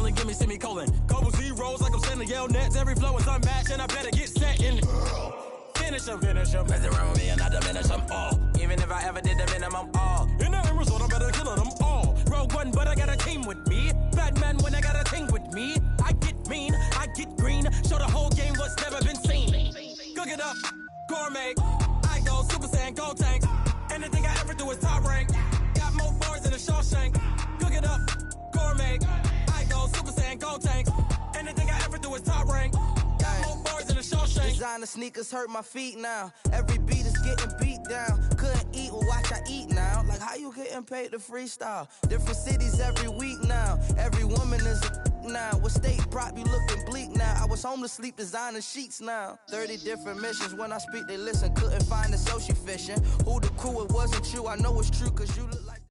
semicolon, give me semicolon. Couple zeros like I'm sending yell nets. Every flow is unmatched, and I better get set and finish them. Mess around with me and I diminish them all. Even if I ever did the minimum, all. In the end result, I better kill them all. Rogue one, but I got a team with me. Batman when I got a thing with me. I get mean, I get green. Show the whole game what's never been seen. Cook it up, gourmet. I go Super Saiyan, gold tank. Anything I ever do is top rank. Got more bars than a Shawshank. Cook it up, gourmet. I go Super Saiyan, gold tank. Anything I ever do is top rank. Got more bars than a Shawshank. Designer sneakers hurt my feet now. Every beat is getting beat down. Couldn't eat, well watch I eat now. Like how you getting paid to freestyle? Different cities every week now. Every woman is a now. What state prop you looking bleak now? I was home to sleep designing sheets now. 30 different missions. When I speak they listen. Couldn't find the social fishing. Who the crew, it wasn't you. I know it's true cause you look like.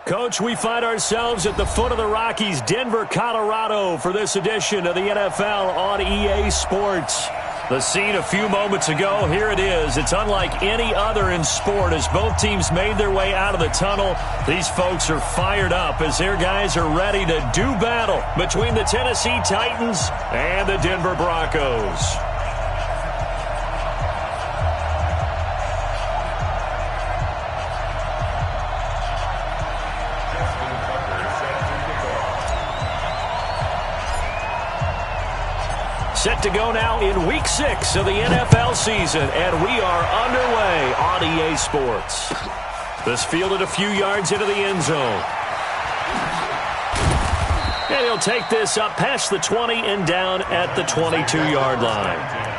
Coach, we find ourselves at the foot of the Rockies, Denver, Colorado, for this edition of the NFL on EA Sports. The scene a few moments ago, here it is. It's unlike any other in sport as both teams made their way out of the tunnel. These folks are fired up as their guys are ready to do battle between the Tennessee Titans and the Denver Broncos. Set to go now in Week 6 of the NFL season, and we are underway on EA Sports. This fielded a few yards into the end zone. And he'll take this up past the 20 and down at the 22-yard line.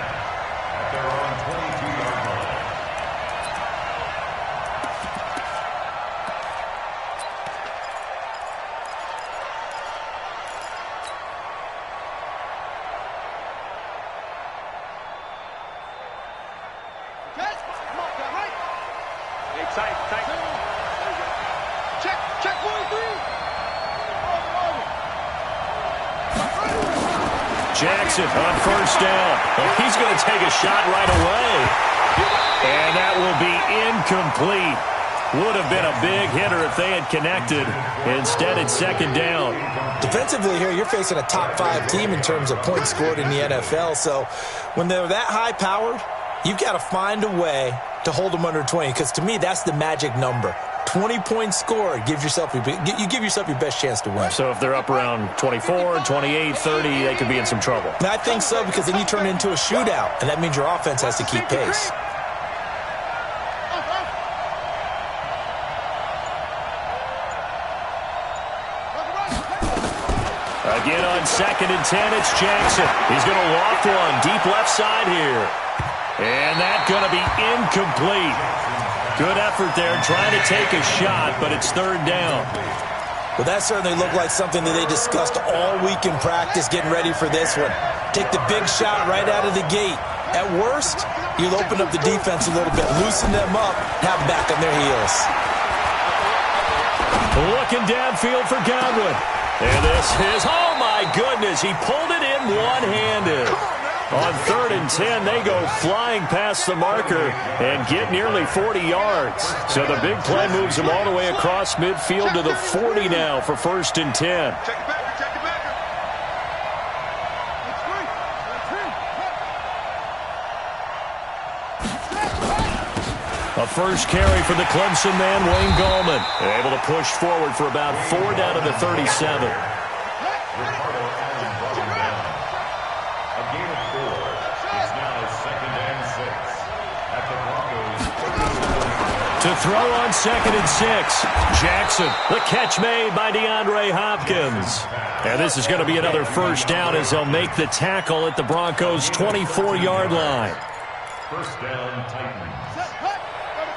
Jackson on first down. Well, he's going to take a shot right away. And that will be incomplete. Would have been a big hitter if they had connected. Instead, it's second down. Defensively here, you're facing a top 5 team in terms of points scored in the NFL. So when they're that high-powered, you've got to find a way to hold them under 20. Because to me, that's the magic number. 20 points scored, you give yourself your best chance to win. So if they're up around 24, 28, 30, they could be in some trouble. And I think so, because then you turn it into a shootout, and that means your offense has to keep pace. Again on 2nd and 10, it's Jackson. He's going to loft one deep left side here. And that's going to be incomplete. Good effort there trying to take a shot, but it's third down. Well, that certainly looked like something that they discussed all week in practice, getting ready for this one. Take the big shot right out of the gate. At worst, you'll open up the defense a little bit, loosen them up, have them back on their heels. Looking downfield for Godwin. And this is, oh my goodness, he pulled it in one-handed. On 3rd and 10, they go flying past the marker and get nearly 40 yards. So the big play moves them all the way across midfield to the 40 now for 1st and 10. A first carry for the Clemson man, Wayne Gallman. Able to push forward for about 4 down to the 37. To throw on 2nd and 6. Jackson, the catch made by DeAndre Hopkins. And this is going to be another first down as they'll make the tackle at the Broncos' 24-yard line. First down, Titans.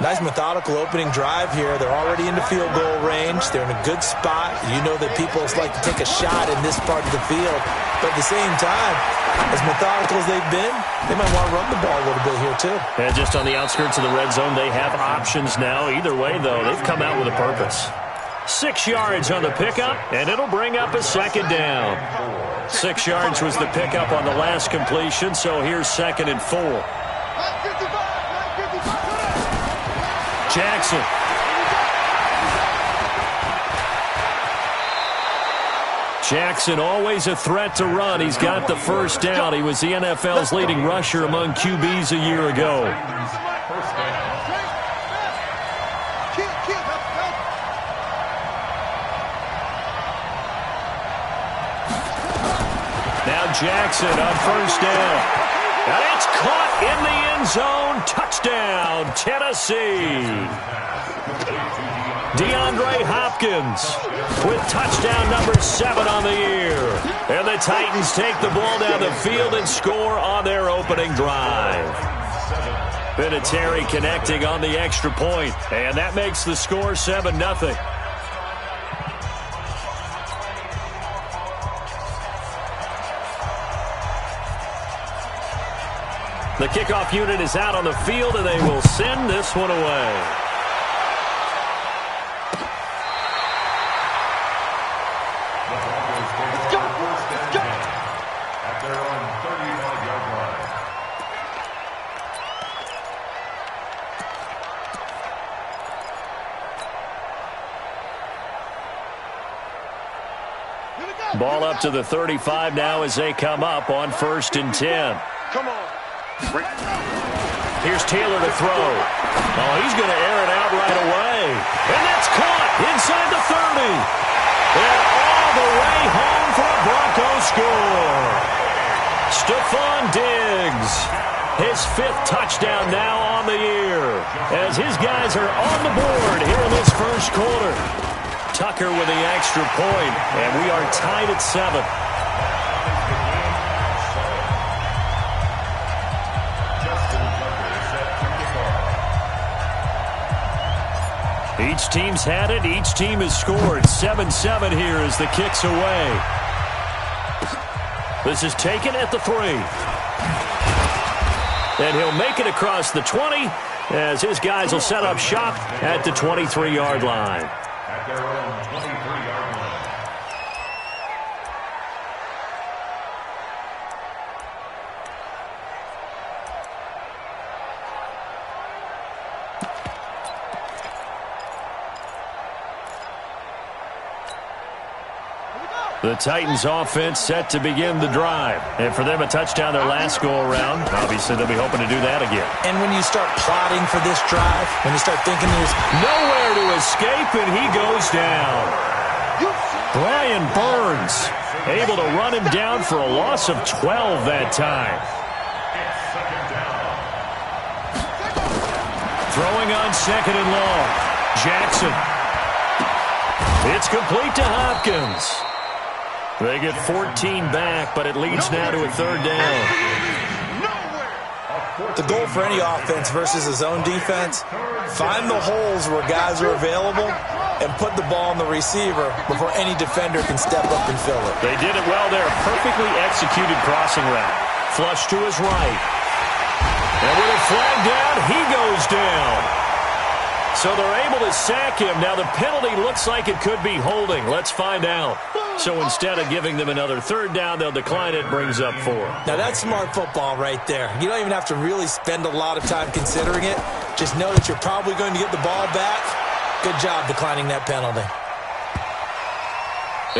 Nice methodical opening drive here. They're already into field goal range. They're in a good spot. You know that people like to take a shot in this part of the field. But at the same time, as methodical as they've been, they might want to run the ball a little bit here too. And just on the outskirts of the red zone, they have options now. Either way, though, they've come out with a purpose. 6 yards on the pickup, and it'll bring up a second down. 6 yards was the pickup on the last completion, so here's 2nd and 4. Jackson. Jackson always a threat to run. He's got the first down. He was the NFL's leading rusher among QBs a year ago. Now Jackson on first down. And it's caught in the end zone. Touchdown, Tennessee. DeAndre Hopkins with touchdown number 7 on the year. And the Titans take the ball down the field and score on their opening drive. Vinatieri connecting on the extra point, and that makes the score 7-0. The kickoff unit is out on the field, and they will send this one away. Ball up to the 35 now as they come up on 1st and 10. Come on. Here's Taylor to throw. Oh, he's going to air it out right away. And that's caught inside the 30. And all the way home for a Broncos score. Stephon Diggs, his 5th touchdown now on the year, as his guys are on the board here in this first quarter. Tucker with the extra point, and we are tied at 7. Each team's had it. Each team has scored. 7-7 here as the kick's away. This is taken at the 3. And he'll make it across the 20 as his guys will set up shop at the 23-yard line. At their own 23-yard line. The Titans offense set to begin the drive. And for them, a touchdown their last go-around. Obviously, they'll be hoping to do that again. And when you start plotting for this drive, when you start thinking there's nowhere to escape, and he goes down. Brian Burns able to run him down for a loss of 12 that time. Throwing on 2nd and long. Jackson. It's complete to Hopkins. They get 14 back, but it leads now to a 3rd down. The goal for any offense versus a zone defense, find the holes where guys are available and put the ball on the receiver before any defender can step up and fill it. They did it well there. Perfectly executed crossing route. Flush to his right. And with a flag down, he goes down. So they're able to sack him. Now the penalty looks like it could be holding. Let's find out. So instead of giving them another 3rd down, they'll decline it, brings up 4. Now that's smart football right there. You don't even have to really spend a lot of time considering it. Just know that you're probably going to get the ball back. Good job declining that penalty.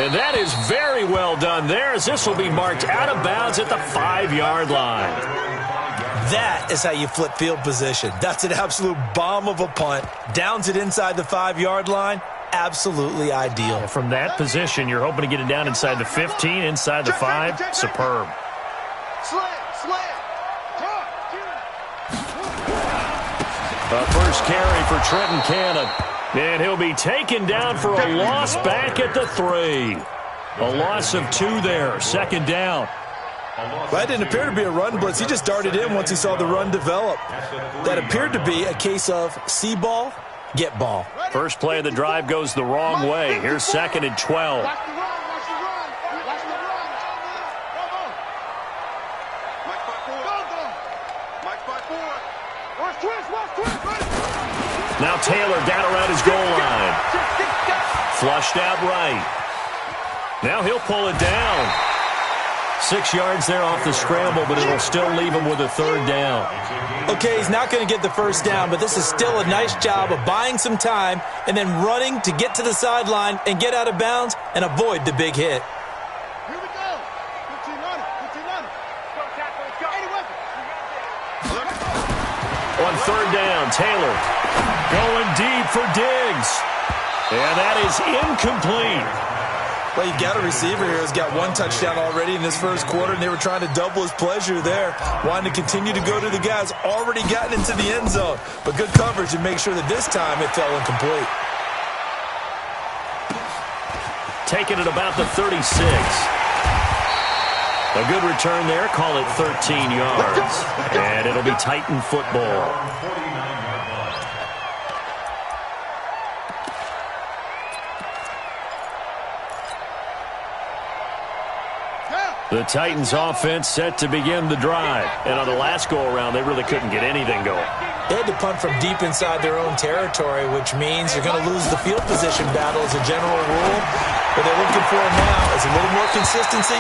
And that is very well done there, as this will be marked out of bounds at the 5-yard line. That is how you flip field position. That's an absolute bomb of a punt. Downs it inside the 5-yard line. Absolutely ideal. And from that position, you're hoping to get it down inside the 15, inside the 5. Superb. A first carry for Trenton Cannon. And he'll be taken down for a loss back at the 3. A loss of 2 there. 2nd down. Well, that didn't appear to be a run blitz. He just darted in once he saw the run develop. That appeared to be a case of see ball, get ball. First play of the drive goes the wrong way. Here's 2nd and 12. Now Taylor down around his goal line. Flushed out right. Now he'll pull it down. 6 yards there off the scramble, but it'll still leave him with a 3rd down. Okay, he's not going to get the first down, but this is still a nice job of buying some time and then running to get to the sideline and get out of bounds and avoid the big hit. down. Taylor going deep for Diggs. And that is incomplete. Well, you got a receiver here who's got one touchdown already in this first quarter, and they were trying to double his pleasure there, wanting to continue to go to the guys already gotten into the end zone. But good coverage and make sure that this time it fell incomplete. Taking it about the 36. A good return there. Call it 13 yards. And it'll be Titan football. The Titans offense set to begin the drive. And on the last go-around, they really couldn't get anything going. They had to punt from deep inside their own territory, which means you're going to lose the field position battle as a general rule. What they're looking for now is a little more consistency,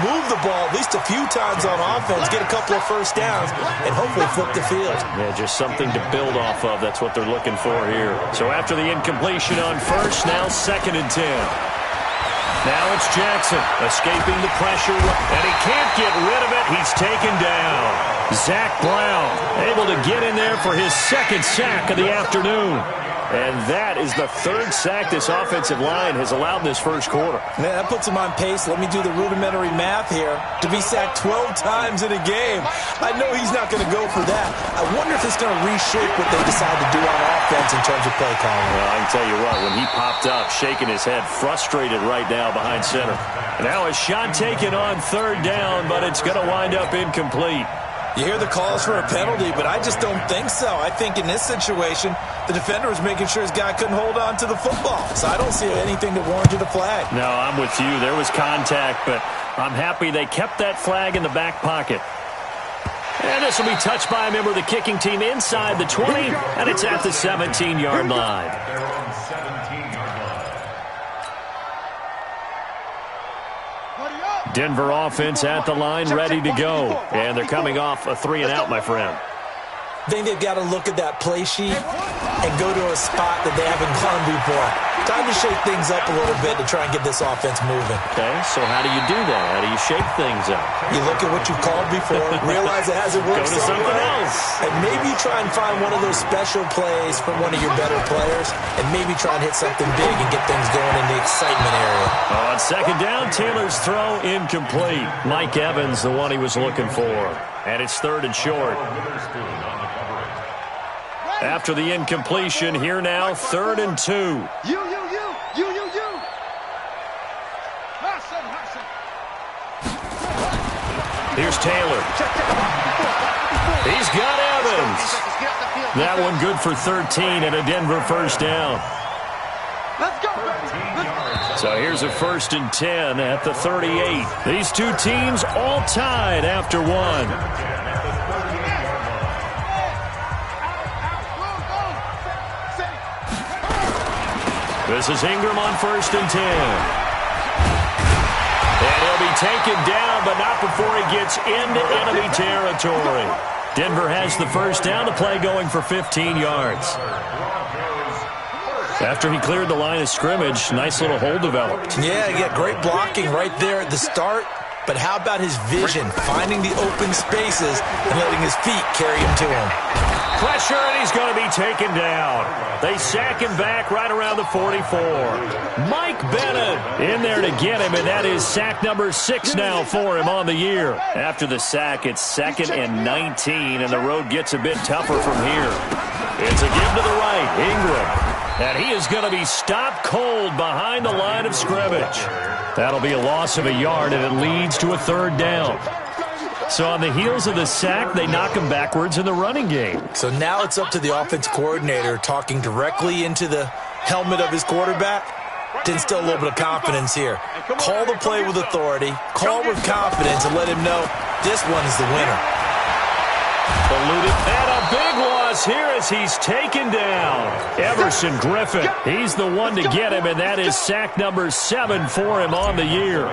move the ball at least a few times on offense, get a couple of first downs, and hopefully flip the field. Yeah, just something to build off of. That's what they're looking for here. So after the incompletion on first, now 2nd and 10. Now it's Jackson escaping the pressure, and he can't get rid of it. He's taken down. Zach Brown able to get in there for his 2nd sack of the afternoon. And that is the 3rd sack this offensive line has allowed in this first quarter. Man, that puts him on pace. Let me do the rudimentary math here. To be sacked 12 times in a game, I know he's not going to go for that. I wonder if it's going to reshape what they decide to do on offense in terms of play calling. Well, I can tell you what, when he popped up, shaking his head, frustrated right now behind center. Now a shot taken on 3rd down, but it's going to wind up incomplete. You hear the calls for a penalty, but I just don't think so. I think in this situation, the defender was making sure his guy couldn't hold on to the football. So I don't see anything that warranted a flag. No, I'm with you. There was contact, but I'm happy they kept that flag in the back pocket. And this will be touched by a member of the kicking team inside the 20, and it's at the 17-yard line. Denver offense at the line, ready to go. And they're coming off a 3-and-out, my friend. I think they've got to look at that play sheet and go to a spot that they haven't gone before. Time to shake things up a little bit to try and get this offense moving. Okay, so how do you do that? How do you shake things up? You look at what you've called before, realize it hasn't worked Go to something else. And maybe try and find one of those special plays from one of your better players, and maybe try and hit something big and get things going in the excitement area. On 2nd down, Taylor's throw incomplete. Mike Evans, the one he was looking for. And it's 3rd and short. After the incompletion, here now, 3rd and 2. You. Here's Taylor. He's got Evans. That one good for 13 and a Denver 1st down. Let's go. So here's a 1st and 10 at the 38. These two teams all tied after one. This is Ingram on 1st and 10. And he'll be taken down, but not before he gets into enemy territory. Denver has the 1st down, the play going for 15 yards. After he cleared the line of scrimmage, nice little hole developed. Yeah, he got great blocking right there at the start. But how about his vision, finding the open spaces and letting his feet carry him to him? Pressure, and he's going to be taken down. They sack him back right around the 44. Mike Bennett in there to get him, and that is sack number 6 now for him on the year. After the sack, it's 2nd and 19, and the road gets a bit tougher from here. It's a give to the right, Ingram. And he is going to be stopped cold behind the line of scrimmage. That'll be a loss of a yard, and it leads to a 3rd down. So on the heels of the sack, they knock him backwards in the running game. So now it's up to the offense coordinator talking directly into the helmet of his quarterback to instill a little bit of confidence here. Call the play with authority, call with confidence, and let him know this one is the winner. Eluded, and a big loss here as he's taken down. Everson Griffin, he's the one to get him, and that is sack number 7 for him on the year.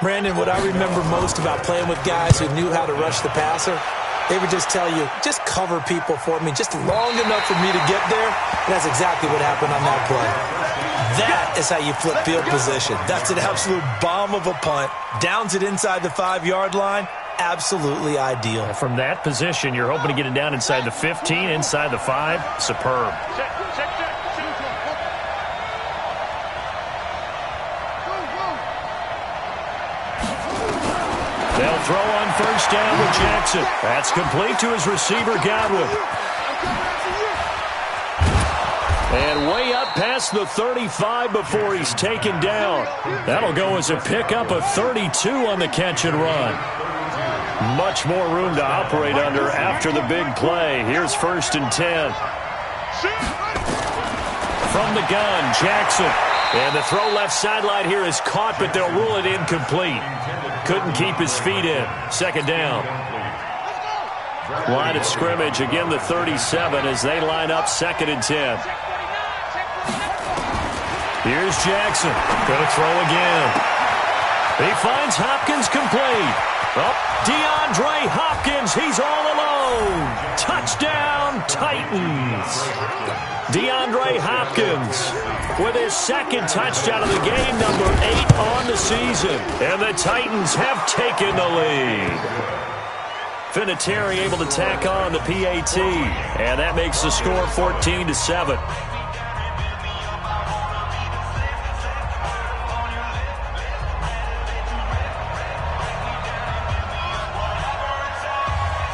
Brandon, what I remember most about playing with guys who knew how to rush the passer, they would just tell you, just cover people for me, just long enough for me to get there. And that's exactly what happened on that play. That is how you flip field position. That's an absolute bomb of a punt. Downs it inside the 5-yard line. absolutely ideal. From that position, you're hoping to get it down inside the 15, inside the 5. Superb. They'll throw on first down with Jackson. That's complete to his receiver, Godwin. And way up past the 35 before he's taken down. That'll go as a pickup of 32 on the catch and run. Much more room to operate under after the big play. Here's 1st and 10. From the gun, Jackson. And the throw left sideline here is caught, but they'll rule it incomplete. Couldn't keep his feet in. 2nd down. Line of scrimmage, again the 37 as they line up 2nd and 10. Here's Jackson. Gonna throw again. He finds Hopkins complete. Up, DeAndre Hopkins. He's all alone. Touchdown, Titans. DeAndre Hopkins with his 2nd touchdown of the game, number 8 on the season. And the Titans have taken the lead. Vinatieri able to tack on the PAT. And that makes the score 14-7.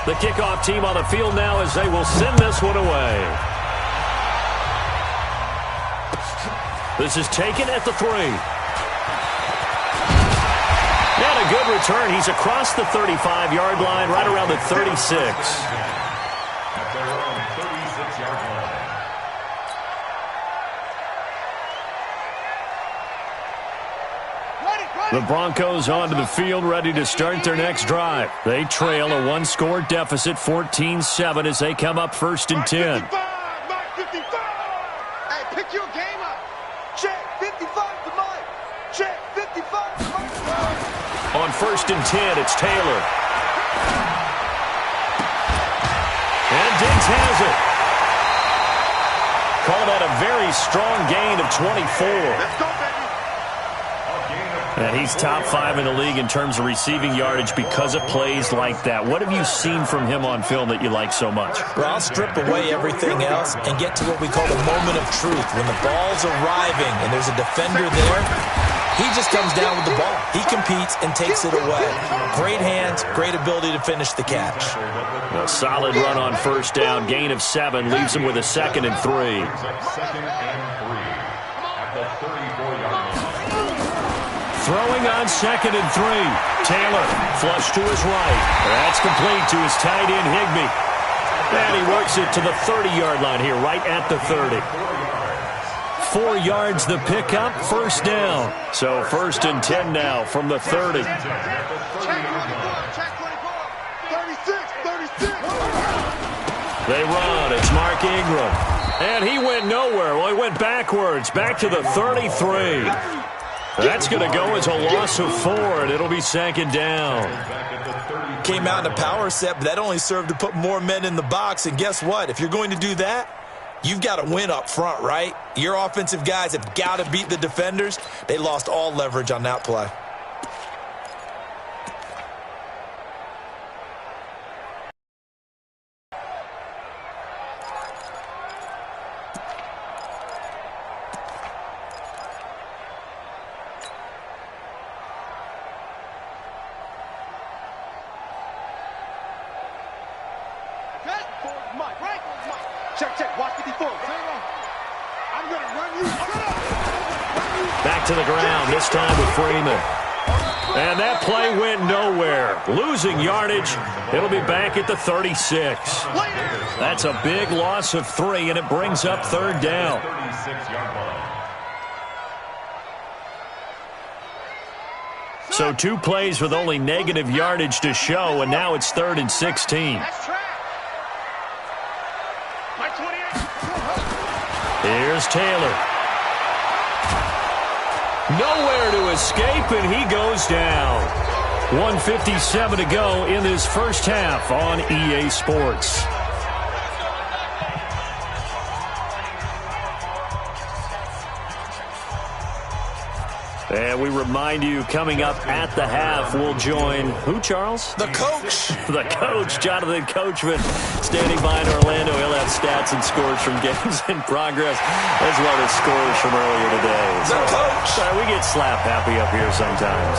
The kickoff team on the field now as they will send this one away. This is taken at the 3. And a good return. He's across the 35-yard line, right around the 36. At their own 36-yard line. The Broncos onto the field, ready to start their next drive. They trail a 1-score deficit, 14-7, as they come up 1st and 10. Hey, pick your game up. Check 55 to Mike. Check 55 to Mike. On 1st and 10, it's Taylor. And Diggs has it. Call that a very strong gain of 24. Let's go, baby. And he's top 5 in the league in terms of receiving yardage because of plays like that. What have you seen from him on film that you like so much? Well, I'll strip away everything else and get to what we call the moment of truth. When the ball's arriving and there's a defender there, he just comes down with the ball. He competes and takes it away. Great hands, great ability to finish the catch. A solid run on 1st down. Gain of 7 leaves him with a 2nd and 3. 2nd and 3 at the 34-yard line. Throwing on 2nd and 3. Taylor, flush to his right. That's complete to his tight end, Higbee. And he works it to the 30-yard line here, right at the 30. 4 yards the pickup, 1st down. So 1st and 10 now from the 30. Check 24, check 24. 36. They run. It's Mark Ingram. And he went nowhere. Well, he went backwards, back to the 33. That's going to go as a loss of 4, and it'll be 2nd down. Came out in a power set, but that only served to put more men in the box. And guess what? If you're going to do that, you've got to win up front, right? Your offensive guys have got to beat the defenders. They lost all leverage on that play. Check, watch 54. I'm going to run you. Back to the ground, this time with Freeman. And that play went nowhere. Losing yardage. It'll be back at the 36. That's a big loss of 3, and it brings up 3rd down. 36-yard line. So 2 plays with only negative yardage to show, and now it's 3rd and 16. Here's Taylor. Nowhere to escape, and he goes down. 1:57 to go in this first half on EA Sports. And we remind you, coming up at the half, we'll join who, Charles? The coach. The coach, Jonathan Coachman, standing by in Orlando. He'll have stats and scores from games in progress, as well as scores from earlier today. The coach. Sorry, we get slap happy up here sometimes.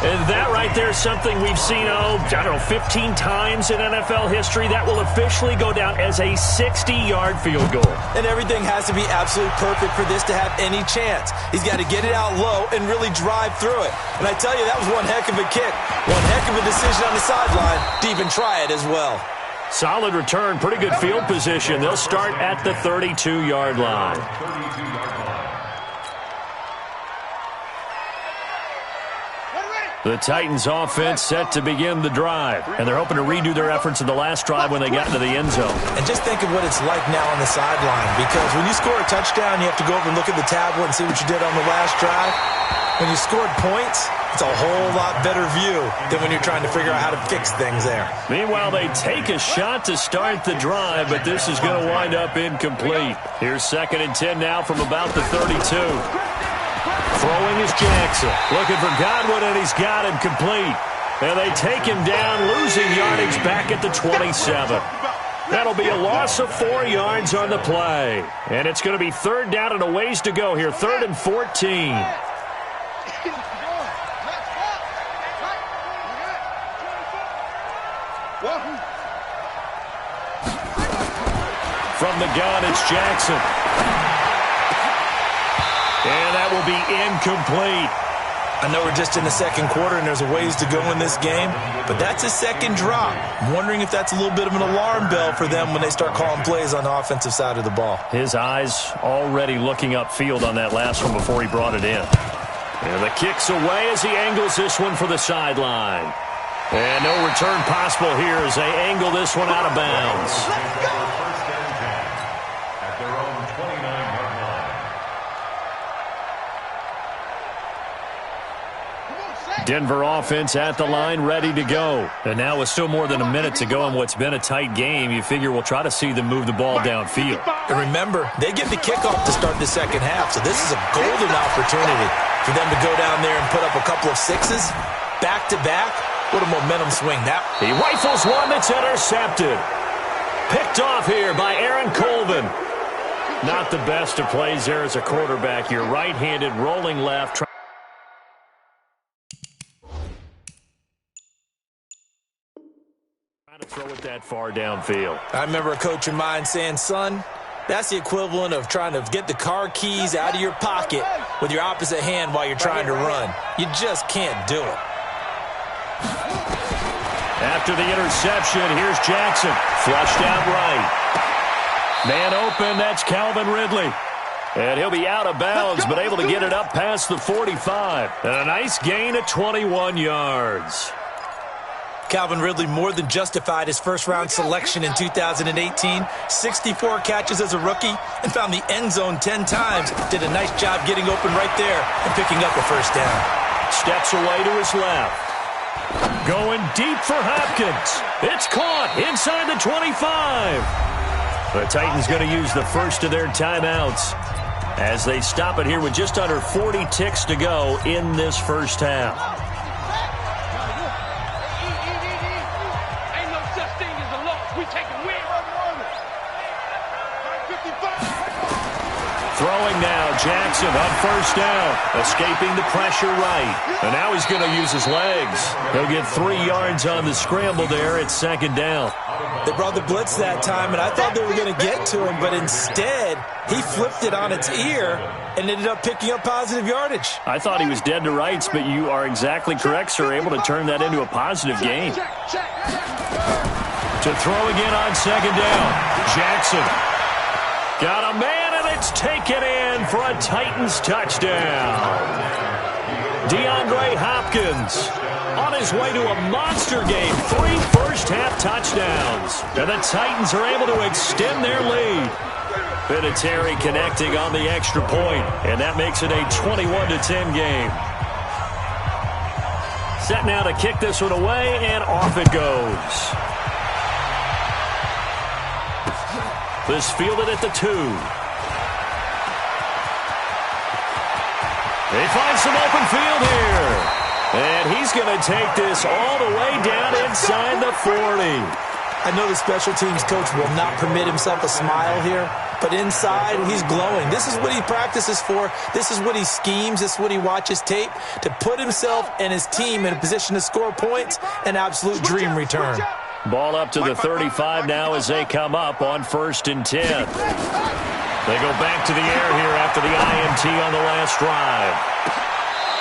And that right there is something we've seen, 15 times in NFL history. That will officially go down as a 60-yard field goal. And everything has to be absolutely perfect for this to have any chance. He's got to get it out low and really drive through it. And I tell you, that was one heck of a kick. One heck of a decision on the sideline to even try it as well. Solid return, pretty good field position. They'll start at the 32-yard line. The Titans offense set to begin the drive, and they're hoping to redo their efforts in the last drive when they got into the end zone. And just think of what it's like now on the sideline, because when you score a touchdown, you have to go over and look at the tablet and see what you did on the last drive. When you scored points, it's a whole lot better view than when you're trying to figure out how to fix things there. Meanwhile, they take a shot to start the drive, but this is going to wind up incomplete. Here's 2nd and 10 now from about the 32. Throwing is Jackson. Looking for Godwin, and he's got him complete. And they take him down, losing yardage back at the 27. That'll be a loss of 4 yards on the play. And it's going to be 3rd down and a ways to go here. 3rd and 14. From the gun, it's Jackson. And that will be incomplete. I know we're just in the second quarter and there's a ways to go in this game, but that's a second drop. I'm wondering if that's a little bit of an alarm bell for them when they start calling plays on the offensive side of the ball. His eyes already looking upfield on that last one before he brought it in. And the kick's away as he angles this one for the sideline. And no return possible here as they angle this one out of bounds. Denver offense at the line, ready to go. And now with still more than a minute to go in what's been a tight game, you figure we'll try to see them move the ball downfield. And remember, they get the kickoff to start the second half, so this is a golden opportunity for them to go down there and put up a couple of sixes back-to-back. What a momentum swing. He rifles one that's intercepted. Picked off here by Aaron Colvin. Not the best of plays there as a quarterback. You're right-handed, rolling left, to throw it that far downfield. I remember a coach of mine saying, son, that's the equivalent of trying to get the car keys out of your pocket with your opposite hand while you're trying to run. You just can't do it. After the interception, here's Jackson. Flushed out right. Man open, that's Calvin Ridley. And he'll be out of bounds, but able to get it up past the 45. And a nice gain of 21 yards. Calvin Ridley more than justified his first-round selection in 2018. 64 catches as a rookie and found the end zone 10 times. Did a nice job getting open right there and picking up a first down. Steps away to his left. Going deep for Hopkins. It's caught inside the 25. The Titans going to use the first of their timeouts as they stop it here with just under 40 ticks to go in this first half. Throwing now, Jackson on first down, escaping the pressure right. And now he's going to use his legs. He'll get 3 yards on the scramble there at second down. They brought the blitz that time, and I thought they were going to get to him, but instead he flipped it on its ear and ended up picking up positive yardage. I thought he was dead to rights, but you are exactly correct, sir. Able to turn that into a positive gain. To throw again on second down. Jackson got a man, and it's taken in for a Titans touchdown. DeAndre Hopkins on his way to a monster game. 3 first-half touchdowns. And the Titans are able to extend their lead. Vinatieri connecting on the extra point, and that makes it a 21-10 game. Set now to kick this one away, and off it goes. This fielded at the 2. They find some open field here. And he's going to take this all the way down inside the 40. I know the special teams coach will not permit himself a smile here, but inside, he's glowing. This is what he practices for. This is what he schemes. This is what he watches tape to put himself and his team in a position to score points. An absolute dream return. Ball up to the 35 now as they come up on 1st and 10. They go back to the air here after the INT on the last drive.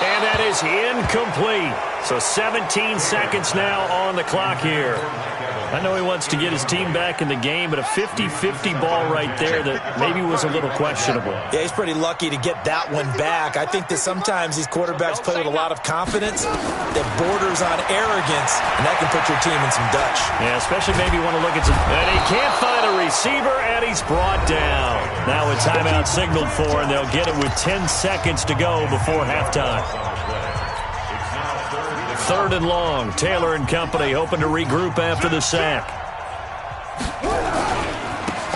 And that is incomplete. So 17 seconds now on the clock here. I know he wants to get his team back in the game, but a 50-50 ball right there that maybe was a little questionable. Yeah, he's pretty lucky to get that one back. I think that sometimes these quarterbacks play with a lot of confidence that borders on arrogance, and that can put your team in some Dutch. Yeah, especially maybe you want to look at some... And he can't find a receiver, and he's brought down. Now a timeout signaled for, and they'll get it with 10 seconds to go before halftime. 3rd and long. Taylor and company hoping to regroup after the sack.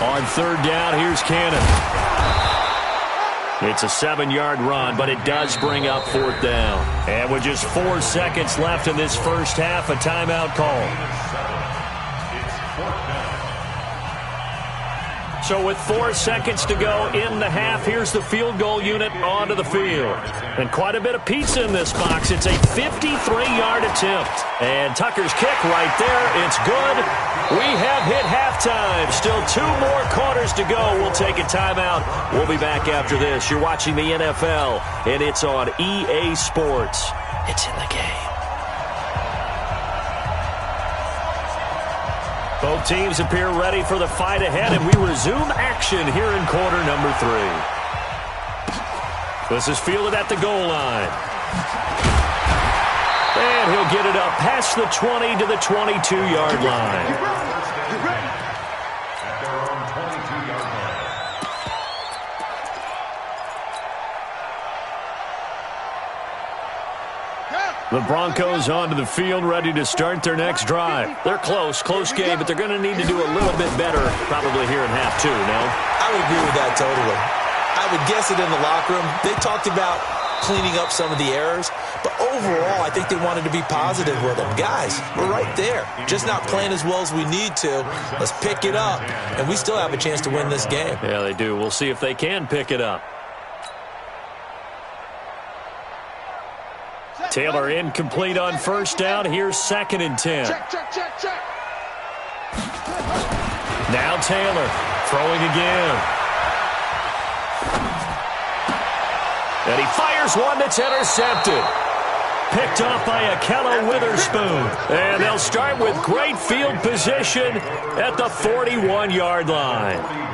On 3rd down, here's Cannon. It's a 7-yard run, but it does bring up 4th down. And with just 4 seconds left in this first half, a timeout call. So with 4 seconds to go in the half, here's the field goal unit onto the field. And quite a bit of pizza in this box. It's a 53-yard attempt. And Tucker's kick right there. It's good. We have hit halftime. Still 2 more quarters to go. We'll take a timeout. We'll be back after this. You're watching the NFL, and it's on EA Sports. It's in the game. Both teams appear ready for the fight ahead, and we resume action here in quarter number 3. This is fielded at the goal line. And he'll get it up past the 20 to the 22-yard line. At their own 22-yard line. The Broncos onto the field, ready to start their next drive. They're close game, but they're going to need to do a little bit better probably here in half 2, no? I would agree with that totally. I would guess it in the locker room. They talked about cleaning up some of the errors, but overall, I think they wanted to be positive with them. Guys, we're right there. Just not playing as well as we need to. Let's pick it up, and we still have a chance to win this game. Yeah, they do. We'll see if they can pick it up. Taylor incomplete on 1st down. Here's 2nd and 10. Check. Now Taylor throwing again. And he fires one that's intercepted. Picked off by Akello Witherspoon. And they'll start with great field position at the 41-yard line.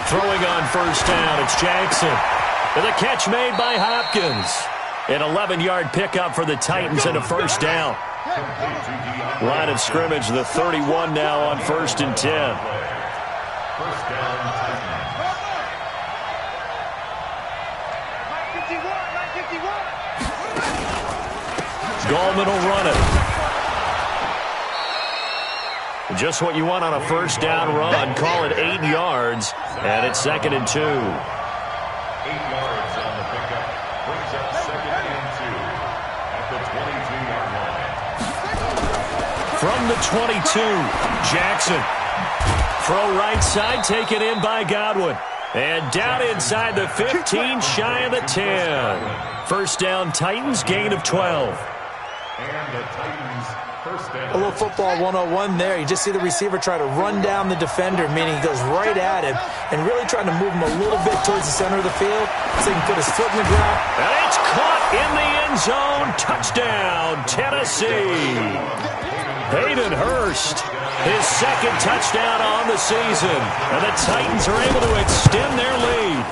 Throwing on 1st down, it's Jackson. And the catch made by Hopkins. An 11-yard pickup for the Titans and a 1st down. Line of scrimmage, the 31 now on 1st and 10. 1st down, Titans. Gallman will run it. Just what you want on a 1st down run. Call it 8 yards. And it's 2nd and 2. 8 yards on the pickup. Brings up 2nd and 2 at the 22-yard line. From the 22, Jackson. Throw right side, taken in by Godwin. And down inside the 15, shy of the 10. 1st down, Titans, gain of 12. And the Titans, 1st down. A little football 101 there. You just see the receiver try to run down the defender, meaning he goes right at him and really trying to move him a little bit towards the center of the field so he can put his foot in the ground. And it's caught in the end zone. Touchdown, Tennessee. Hayden Hurst, his 2nd touchdown on the season. And the Titans are able to extend their lead.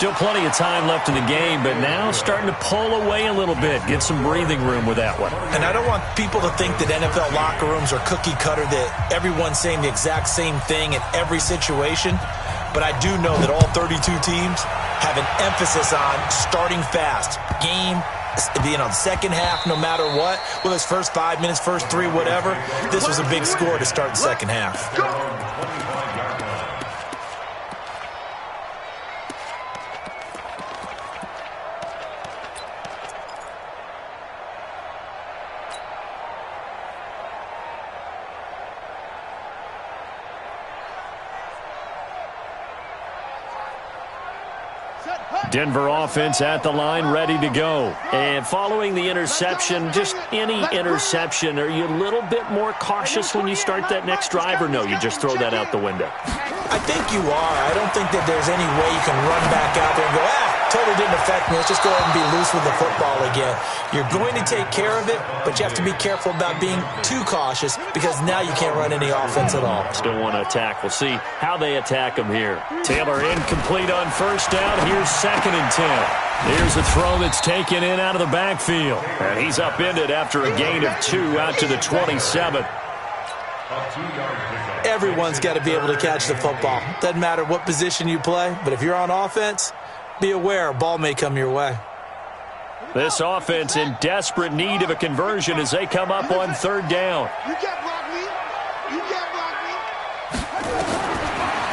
Still plenty of time left in the game, but now starting to pull away a little bit. Get some breathing room with that one. And I don't want people to think that NFL locker rooms are cookie cutter, that everyone's saying the exact same thing in every situation. But I do know that all 32 teams have an emphasis on starting fast. Game, second half, no matter what. Whether it's first 5 minutes, first 3, whatever. This was a big score to start the second half. Denver offense at the line, ready to go. And following the interception, just any interception, are you a little bit more cautious when you start that next drive, or no, you just throw that out the window? I think you are. I don't think that there's any way you can run back out there and go, totally didn't affect me. Let's just go ahead and be loose with the football again. You're going to take care of it, but you have to be careful about being too cautious because now you can't run any offense at all. Still want to attack. We'll see how they attack them here. Taylor incomplete on first down. Here's 2nd and 10. Here's a throw that's taken in out of the backfield. And he's upended after a gain of 2 out to the 27. Everyone's got to be able to catch the football. Doesn't matter what position you play, but if you're on offense, be aware a ball may come your way. This offense in desperate need of a conversion as they come up on 3rd down. You can't block me. You can't block me.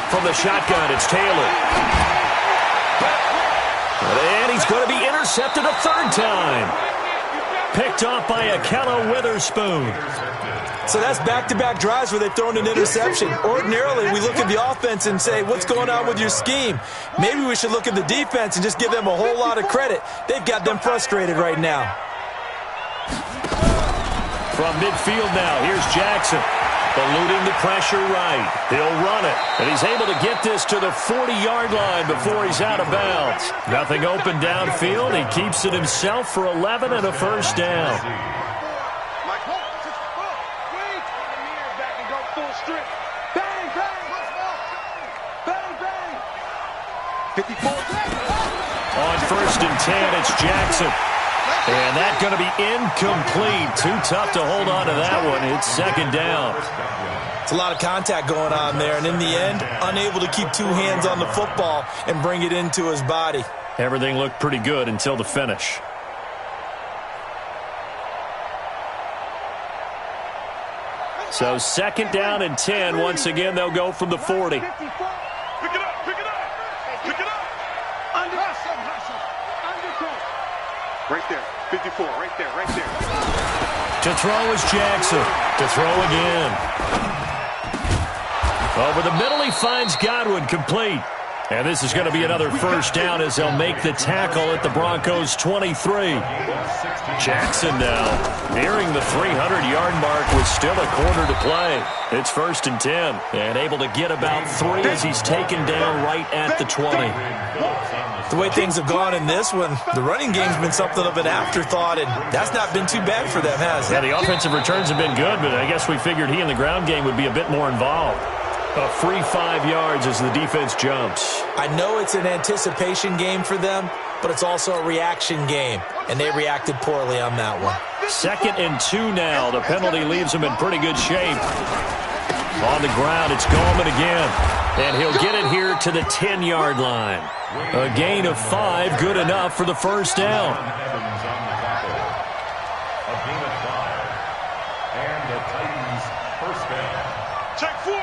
From the shotgun, it's Taylor. And he's going to be intercepted a 3rd time. Picked off by Akello Witherspoon. So that's back-to-back drives where they've thrown an interception. Ordinarily, we look at the offense and say, what's going on with your scheme? Maybe we should look at the defense and just give them a whole lot of credit. They've got them frustrated right now. From midfield now, here's Jackson. Eluding the pressure right. He'll run it. And he's able to get this to the 40-yard line before he's out of bounds. Nothing open downfield. He keeps it himself for 11 and a 1st down. 54. On 1st and 10, it's Jackson. And that's going to be incomplete. Too tough to hold on to that one. It's 2nd down. It's a lot of contact going on there. And in the end, unable to keep 2 hands on the football and bring it into his body. Everything looked pretty good until the finish. So 2nd down and 10. Once again, they'll go from the 40. Pick it up, pick it up, pick it up. Under. Right there, 54, right there. To throw is Jackson. To throw again. Over the middle, he finds Godwin, complete. And this is going to be another 1st down as they'll make the tackle at the Broncos' 23. Jackson now nearing the 300-yard mark with still a quarter to play. It's 1st and 10 and able to get about 3 as he's taken down right at the 20. The way things have gone in this one, the running game's been something of an afterthought, and that's not been too bad for them, has it? Yeah, the offensive returns have been good, but I guess we figured he in the ground game would be a bit more involved. A free 5 yards as the defense jumps. I know it's an anticipation game for them, but it's also a reaction game, and they reacted poorly on that one. 2nd and 2 now. The penalty leaves them in pretty good shape. On the ground, it's Gallman again, and he'll get it here to the 10-yard line. A gain of 5, good enough for the 1st down. Check 4.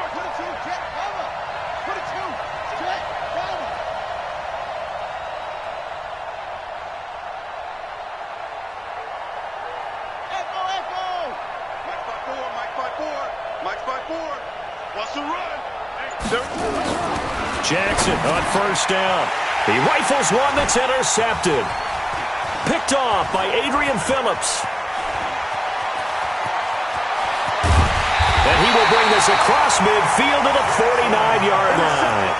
Jackson on 1st down. He rifles one that's intercepted. Picked off by Adrian Phillips. And he will bring this across midfield to the 49-yard line.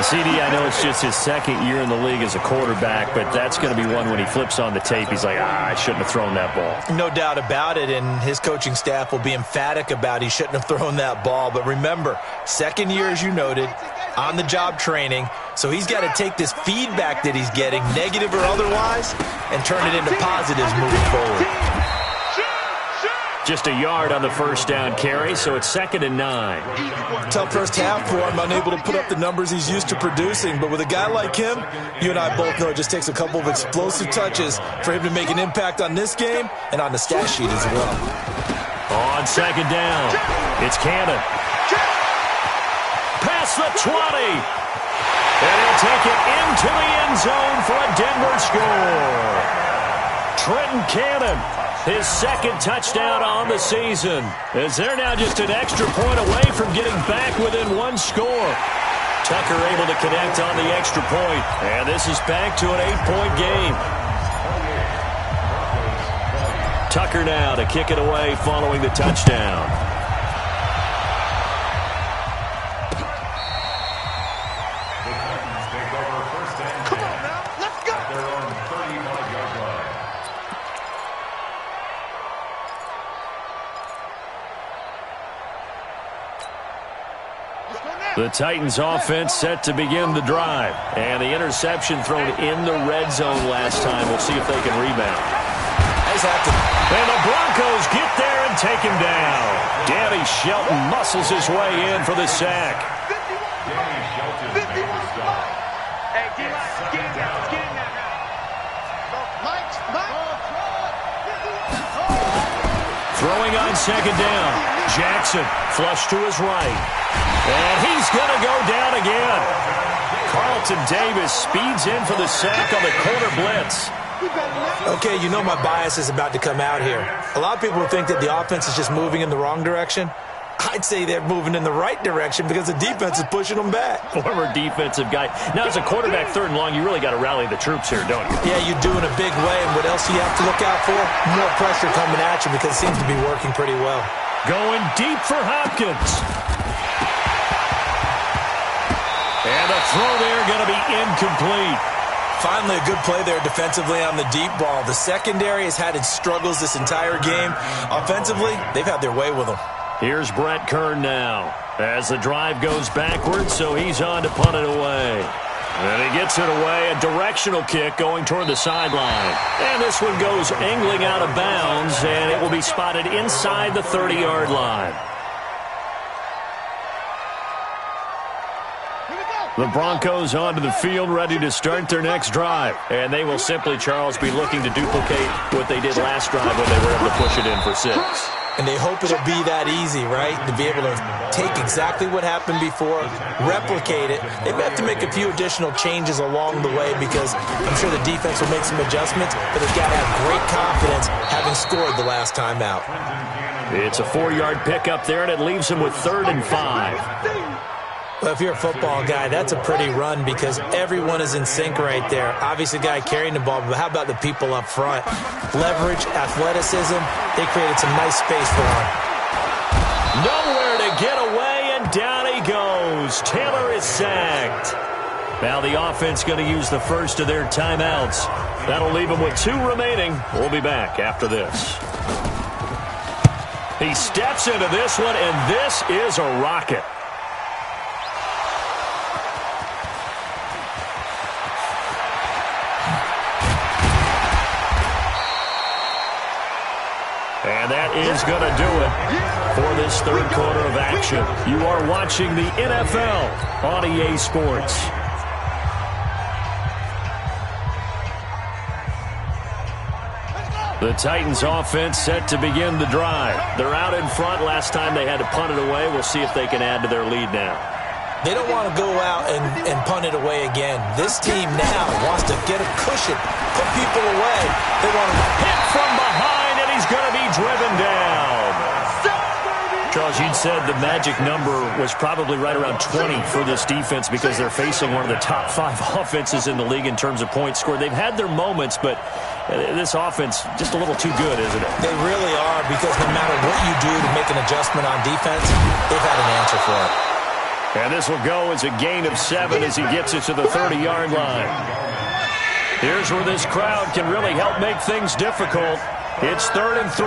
CD, I know it's just his 2nd year in the league as a quarterback, but that's going to be one when he flips on the tape. He's like, I shouldn't have thrown that ball. No doubt about it, and his coaching staff will be emphatic about he shouldn't have thrown that ball. But remember, 2nd year, as you noted, on-the-job training, So he's got to take this feedback that he's getting, negative or otherwise, and turn it into positives moving forward. Just a yard on the first down carry, so it's 2nd and 9. Tough first half for him, unable to put up the numbers he's used to producing. But with a guy like him, you and I both know it just takes a couple of explosive touches for him to make an impact on this game and on the stat sheet as well. On 2nd down, it's Cannon. Past the 20. And he'll take it into the end zone for a Denver score. Trenton Cannon, his 2nd touchdown on the season, as they're now just an extra point away from getting back within 1 score. Tucker able to connect on the extra point, and this is back to an 8-point game. Tucker now to kick it away following the touchdown. The Titans offense set to begin the drive. And the interception thrown in the red zone last time. We'll see if they can rebound. And the Broncos get there and take him down. Danny Shelton muscles his way in for the sack. Throwing on 2nd down. Jackson flush to his right. And he's going to go down again. Carlton Davis speeds in for the sack on the corner blitz. Okay, you know my bias is about to come out here. A lot of people think that the offense is just moving in the wrong direction. I'd say they're moving in the right direction because the defense is pushing them back. Former defensive guy. Now, as a quarterback 3rd and long, you really got to rally the troops here, don't you? Yeah, you do in a big way. And what else do you have to look out for? More pressure coming at you because it seems to be working pretty well. Going deep for Hopkins. And the throw there going to be incomplete. Finally, a good play there defensively on the deep ball. The secondary has had its struggles this entire game. Offensively, they've had their way with them. Here's Brett Kern now as the drive goes backwards, so he's on to punt it away. And he gets it away, a directional kick going toward the sideline. And this one goes angling out of bounds, and it will be spotted inside the 30-yard line. The Broncos onto the field, ready to start their next drive. And they will simply, Charles, be looking to duplicate what they did last drive when they were able to push it in for 6. And they hope it'll be that easy, right? To be able to take exactly what happened before, replicate it. They may have to make a few additional changes along the way because I'm sure the defense will make some adjustments, but they've got to have great confidence having scored the last time out. It's a 4-yard pickup there, and it leaves them with 3rd and 5. Well, if you're a football guy, that's a pretty run because everyone is in sync right there. Obviously, the guy carrying the ball, but how about the people up front? Leverage, athleticism, they created some nice space for him. Nowhere to get away, and down he goes. Taylor is sacked. Now the offense going to use the first of their timeouts. That'll leave them with 2 remaining. We'll be back after this. He steps into this one, and this is a rocket. And that is going to do it for this 3rd quarter of action. You are watching the NFL on EA Sports. The Titans offense set to begin the drive. They're out in front. Last time they had to punt it away. We'll see if they can add to their lead now. They don't want to go out and punt it away again. This team now wants to get a cushion, put people away. They want to hit from behind, and he's going to be driven down. Charles, you'd said the magic number was probably right around 20 for this defense because they're facing one of the top 5 offenses in the league in terms of points scored. They've had their moments, but this offense just a little too good, isn't it? They really are because no matter what you do to make an adjustment on defense, they've had an answer for it. And this will go as a gain of 7 as he gets it to the 30-yard line. Here's where this crowd can really help make things difficult. It's 3rd and 3.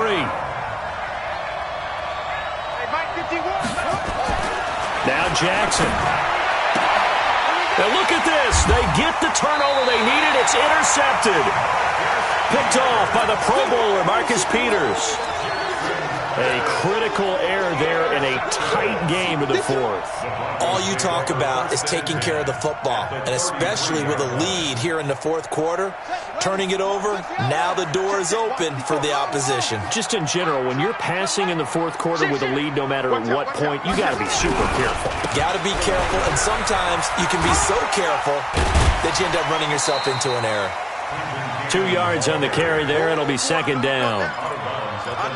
Now Jackson. And look at this. They get the turnover they needed. It's intercepted. Picked off by the Pro Bowler, Marcus Peters. A critical error there in a tight game to the fourth. All you talk about is taking care of the football, and especially with a lead here in the fourth quarter, turning it over, now the door is open for the opposition. Just in general, when you're passing in the fourth quarter with a lead, no matter at what point, you got to be super careful. Got to be careful, and sometimes you can be so careful that you end up running yourself into an error. 2 yards on the carry there. It'll be second down.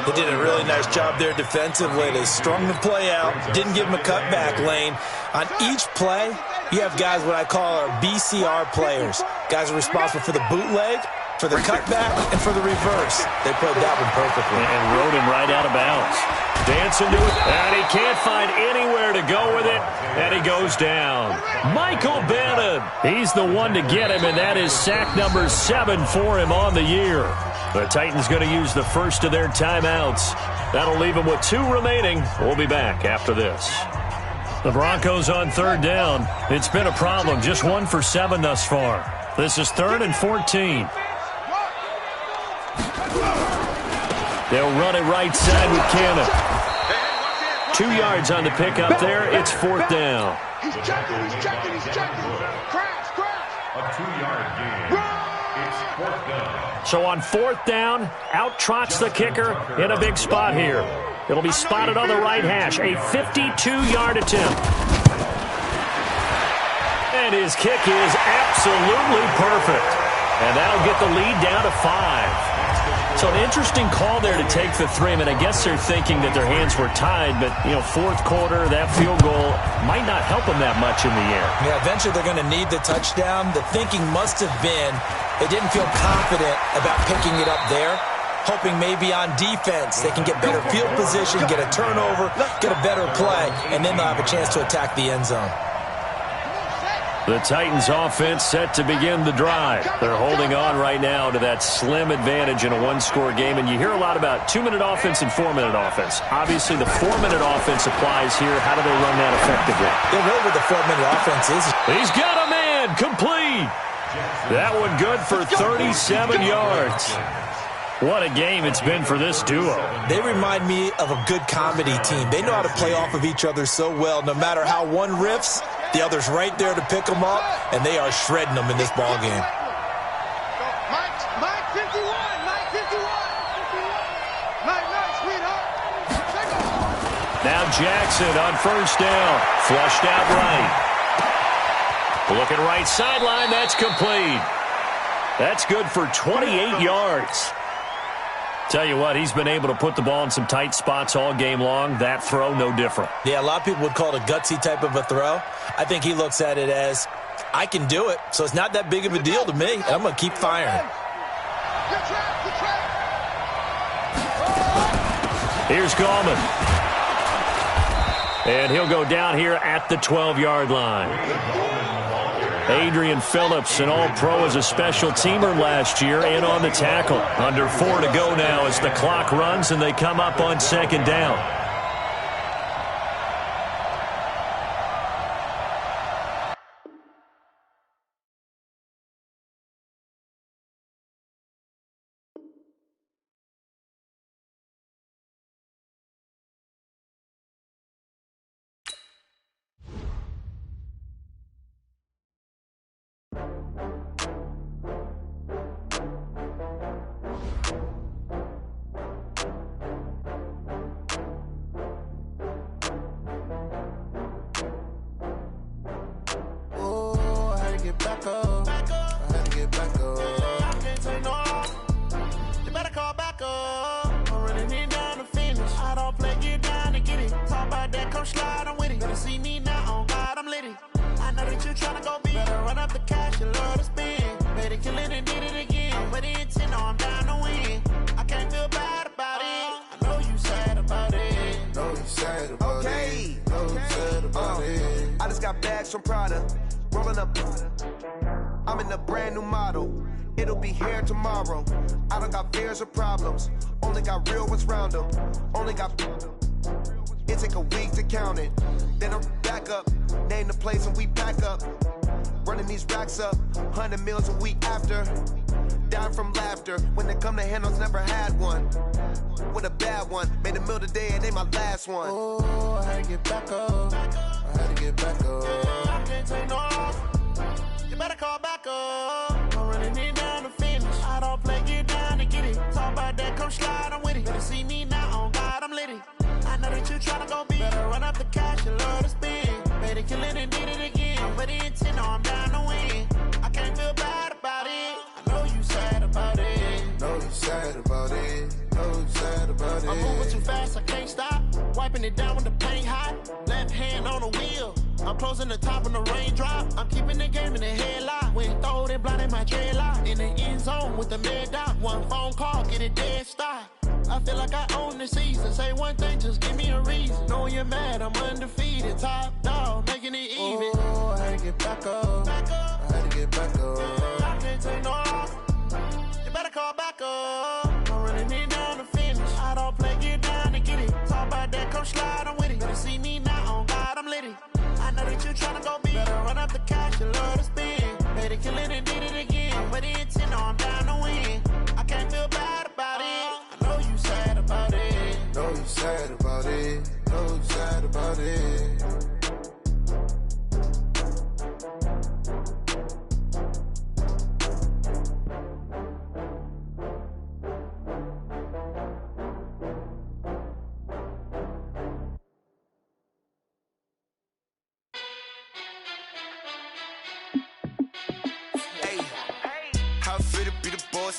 They did a really nice job there defensively. They strung the play out, didn't give them a cutback lane. On each play, you have guys what I call our BCR players. Guys are responsible for the bootleg, for the cutback, and for the reverse. They played that one perfectly. And rode him right out of bounds. Dancing to it, and he can't find anywhere to go with it, and he goes down. Michael Bannon, he's the one to get him, and that is sack number 7 for him on the year. The Titans going to use the first of their timeouts. That'll leave them with 2 remaining. We'll be back after this. The Broncos on third down. It's been a problem. Just 1 for 7 thus far. This is 3rd and 14. They'll run it right side with Cannon. 2 yards on the pickup there. It's 4th down. He's checking. Crash. A 2-yard gain. It's 4th down. So on 4th down, out trots the kicker in a big spot here. It'll be spotted on the right hash. A 52-yard attempt. And his kick is absolutely perfect. And that'll get the lead down to 5. So an interesting call there to take the 3. I mean, I guess they're thinking that their hands were tied, but, you know, fourth quarter, that field goal might not help them that much in the air. Yeah, eventually they're going to need the touchdown. The thinking must have been they didn't feel confident about picking it up there, hoping maybe on defense they can get better field position, get a turnover, get a better play, and then they'll have a chance to attack the end zone. The Titans offense set to begin the drive. They're holding on right now to that slim advantage in a 1-score game, and you hear a lot about 2-minute offense and 4-minute offense. Obviously, the 4-minute offense applies here. How do they run that effectively? Yeah, really what the 4-minute offense is. He's got a man, complete. That one good for 37 yards. What a game it's been for this duo. They remind me of a good comedy team. They know how to play off of each other so well. No matter how one riffs, the other's right there to pick them up, and they are shredding them in this ball game. Mike 51. Nice, sweetheart. Now Jackson on first down. Flushed out right. Looking right sideline. That's complete. That's good for 28 yards. Tell you what, he's been able to put the ball in some tight spots all game long. That throw, no different. Yeah, a lot of people would call it a gutsy type of a throw. I think he looks at it as, I can do it, so it's not that big of a deal to me, and I'm going to keep firing. Here's Gallman. And he'll go down here at the 12-yard line. Adrian Phillips, an All-Pro as a special teamer last year, in on the tackle. Under 4 to go now as the clock runs and they come up on second down. From Prada, rolling up. I'm in a brand new model. It'll be here tomorrow. I don't got fears or problems. Only got real ones round them. Only got. It take a week to count it. Then I'm back up. Name the place and we pack up. running these racks up, 100 meals a week after. Down from laughter, when they come to handles, never had one. With a bad one, made a meal today and they my last one. Oh, I had to get back up. I had to get back up. I can't take no off. You better call back up. I'm running it down to finish. I don't play, get down to get it. Talk about that, come slide, I'm with it. Better see me now, on God, I'm litty. I know that you tryna go big. Better run up the cash, you love to spend. Better kill it and did it again. I'm with the intent, no, I'm down to win. I can't feel bad about it. I know you sad about it. Know you sad about it. Know you sad about it. I'm moving too fast, I can't stop. Wiping it down with the paint hot. Left hand on the wheel. I'm closing the top when the raindrop. I'm keeping the game in the headlock. When throwed and blinded my dreadlock. In the end zone with the mid dot. One phone call, get it dead stop. I feel like I own the season. Say one thing, just give me a reason. Knowing you're mad, I'm undefeated. Top dog, making it even. Oh, I had to get back up. I had to get back up. I can't take no off. You better call back up. I'm running it down to finish. I don't play, get down to get it. Talk about that, come slide, I'm with it. Better see me now, on God, I'm litty. I know that you tryna go big. Better run up the cash, you love to spend. Better kill it and did it again. I'm with the intent, no, I'm down to win. I can't feel bad about it. I know you sad about it. Know you sad about it. Know you sad about it.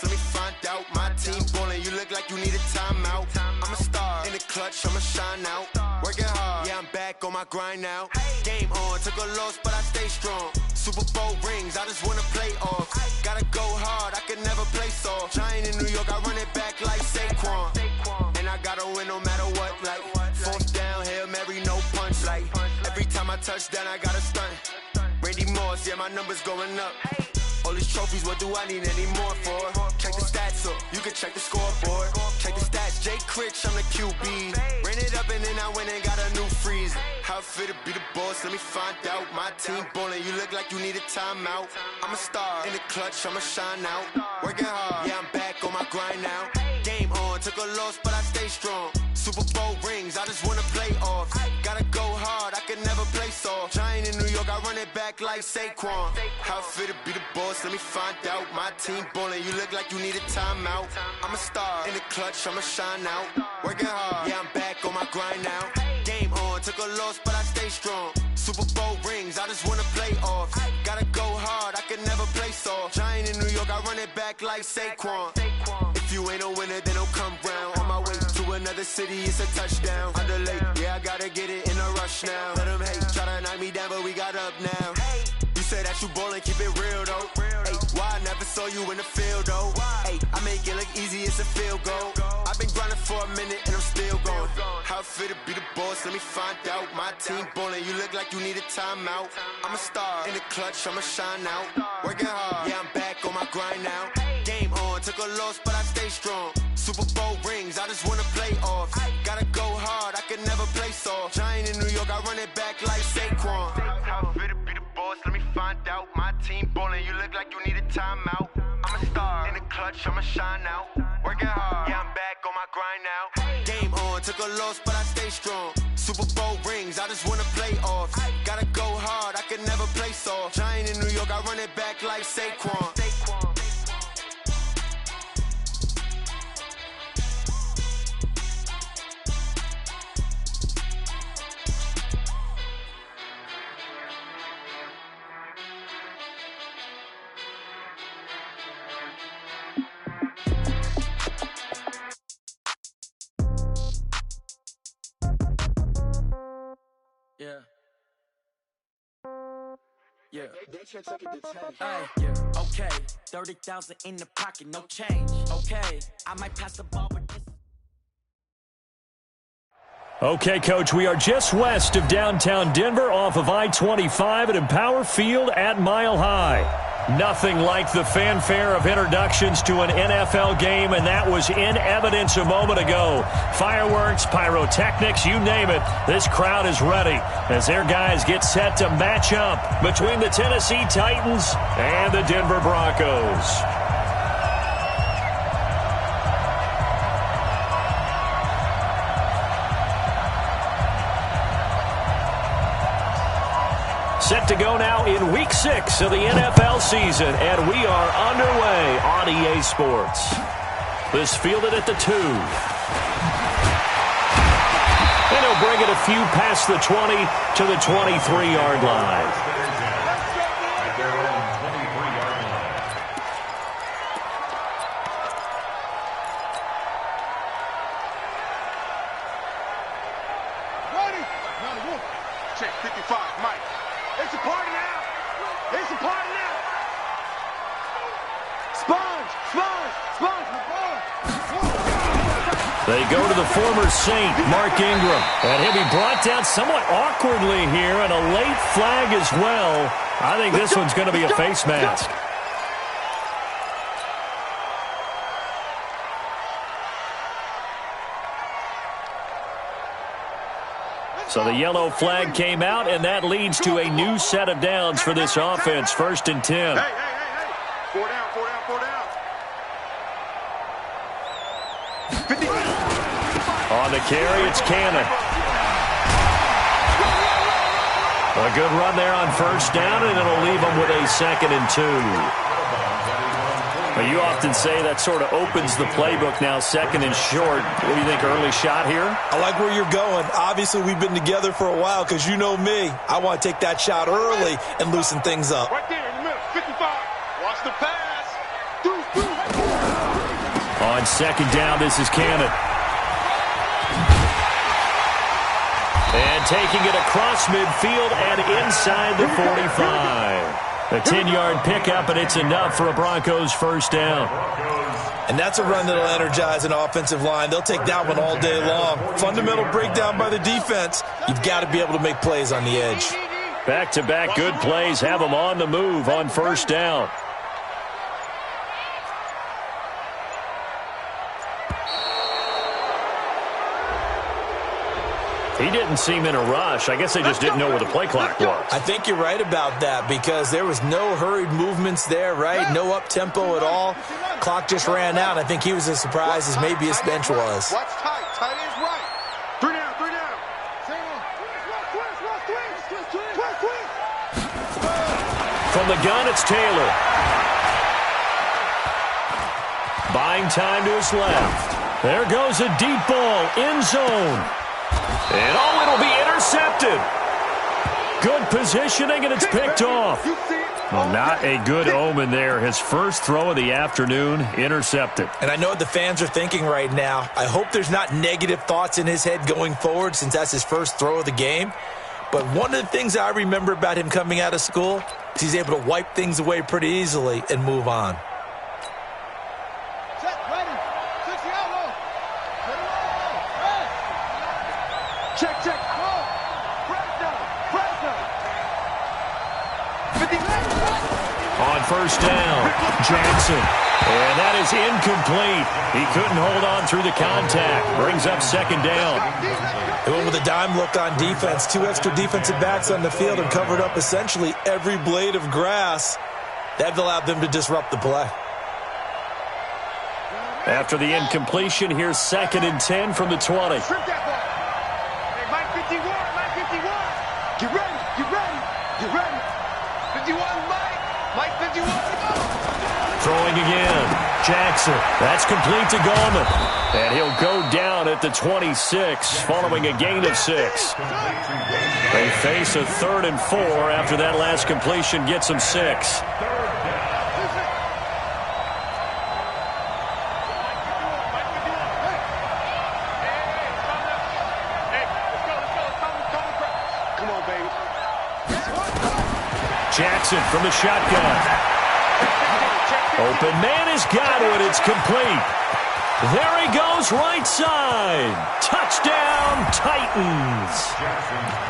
Let me find out. My team ballin', you look like you need a timeout. I'm a star in the clutch, I'ma shine out. Working hard, yeah, I'm back on my grind now. Game on, took a loss, but I stay strong. Super Bowl rings, I just wanna play off. Gotta go hard, I can never play soft. Giant in New York, I run it back like Saquon. And I gotta win no matter what, like fourth down, Hail Mary, no punch. Like every time I touch down, I gotta stunt. Randy Moss, yeah, my numbers going up. All these trophies, what do I need any more for? Check the stats up, you can check the scoreboard. Check the stats, Jay Critch, I'm the QB. Ran it up and then I went and got a new freeze. How it fit to be the boss, let me find out. My team ballin', you look like you need a timeout. I'm a star in the clutch, I'ma shine out. Working hard, yeah, I'm back on my grind now. Game on, took a loss, but I stay strong. Super Bowl rings, I just wanna play off. Gotta go hard, I can never play soft. Giant in New York, I run it back like Saquon. How it fit to be the boss, let me find out. My team ballin', you look like you need a timeout. I'm a star in the clutch, I'ma shine out. Working hard, yeah, I'm back on my grind now. Game on, took a loss, but I stay strong. Super Bowl rings, I just wanna play off. Gotta go hard, I can never play soft. Giant in New York, I run it back like Saquon. If you ain't a winner, then don't come round. On my way to another city, it's a touchdown. Under late, yeah, I gotta get it in a rush now. Let them hate, try to knock me down, but we got up now. You say that you ballin', keep it real though. Ay, why I never saw you in the field though? Ay, I make it look easy, it's a field goal. I've been grinding for a minute and I'm still going. How it fit to be the boss, let me find out. My team ballin', you look like you need a timeout. I'm a star in the clutch, I'ma shine out. Working hard, yeah, I'm back on my grind now. Game on, took a loss, but I stay strong. Super Bowl rings, I just wanna play off. Gotta go hard, I can never play soft. Giant in New York, I run it back like Saquon. How it fit to be the boss, let me find out. My team ballin', you look like you need a timeout. I'm a star in the clutch, I'ma shine out. Working hard, yeah, I'm back on my grind now. Game on, took a loss, but I stay strong. Super Bowl rings, I just wanna play off. Gotta go hard, I can never play soft. Giant in New York, I run it back like Saquon. Yeah. Yeah. Okay. 30,000 in the pocket, no change. Okay. I might pass the ball, but this. Okay, Coach, we are just west of downtown Denver off of I-25 at Empower Field at Mile High. Nothing like the fanfare of introductions to an NFL game, and that was in evidence a moment ago. Fireworks, pyrotechnics, you name it. This crowd is ready as their guys get set to match up between the Tennessee Titans and the Denver Broncos. Set to go now in Week 6 of the NFL season, and we are underway on EA Sports. This fielded at the 2. And he'll bring it a few past the 20 to the 23-yard line. Check 55, Mike. It's a party now. It's a party now. Sponge, my boy. They go to the former Saint, Mark Ingram. And he'll be brought down somewhat awkwardly here, and a late flag as well. I think this one's going to be a face mask. So the yellow flag came out, and that leads to a new set of downs for this offense. 1st and 10. Hey. 4 down. 50. On the carry, it's Cannon. A good run there on 1st down, and it'll leave them with a 2nd and 2. Well, you often say that sort of opens the playbook now, 2nd and short. What do you think, early shot here? I like where you're going. Obviously, we've been together for a while because you know me. I want to take that shot early and loosen things up. Right there in the middle, 55. Watch the pass. On 2nd down, this is Cannon. And taking it across midfield and inside the 45. A 10-yard pickup, and it's enough for a Broncos 1st down. And that's a run that'll energize an offensive line. They'll take that one all day long. Fundamental breakdown by the defense. You've got to be able to make plays on the edge. Back-to-back good plays have them on the move on 1st down. He didn't seem in a rush. I guess they just didn't know where the play clock was. I think you're right about that because there was no hurried movements there, right? No up-tempo at all. Clock just ran out. I think he was as surprised as maybe his bench was. Watch tight. Tight is right. 3 down. From the gun, it's Taylor. Buying time to his left. There goes a deep ball, end zone. And it'll be intercepted. Good positioning, and it's picked off. Well, not a good omen there. His first throw of the afternoon, intercepted. And I know what the fans are thinking right now. I hope there's not negative thoughts in his head going forward since that's his first throw of the game. But one of the things I remember about him coming out of school is he's able to wipe things away pretty easily and move on. Check. On 1st down, Jackson. And that is incomplete. He couldn't hold on through the contact. Brings up 2nd down. They went with a dime look on defense. 2 extra defensive backs on the field and covered up essentially every blade of grass. That allowed them to disrupt the play. After the incompletion, here's 2nd and 10 from the 20. Hey, Mike 51. Get ready. 51, Mike 51. Throwing again. Jackson. That's complete to Gallman. And he'll go down at the 26 following a gain of 6. They face a 3rd and 4 after that last completion gets them 6. Jackson from the shotgun. Open man is Godwin. It's complete. There he goes, right side. Touchdown, Titans.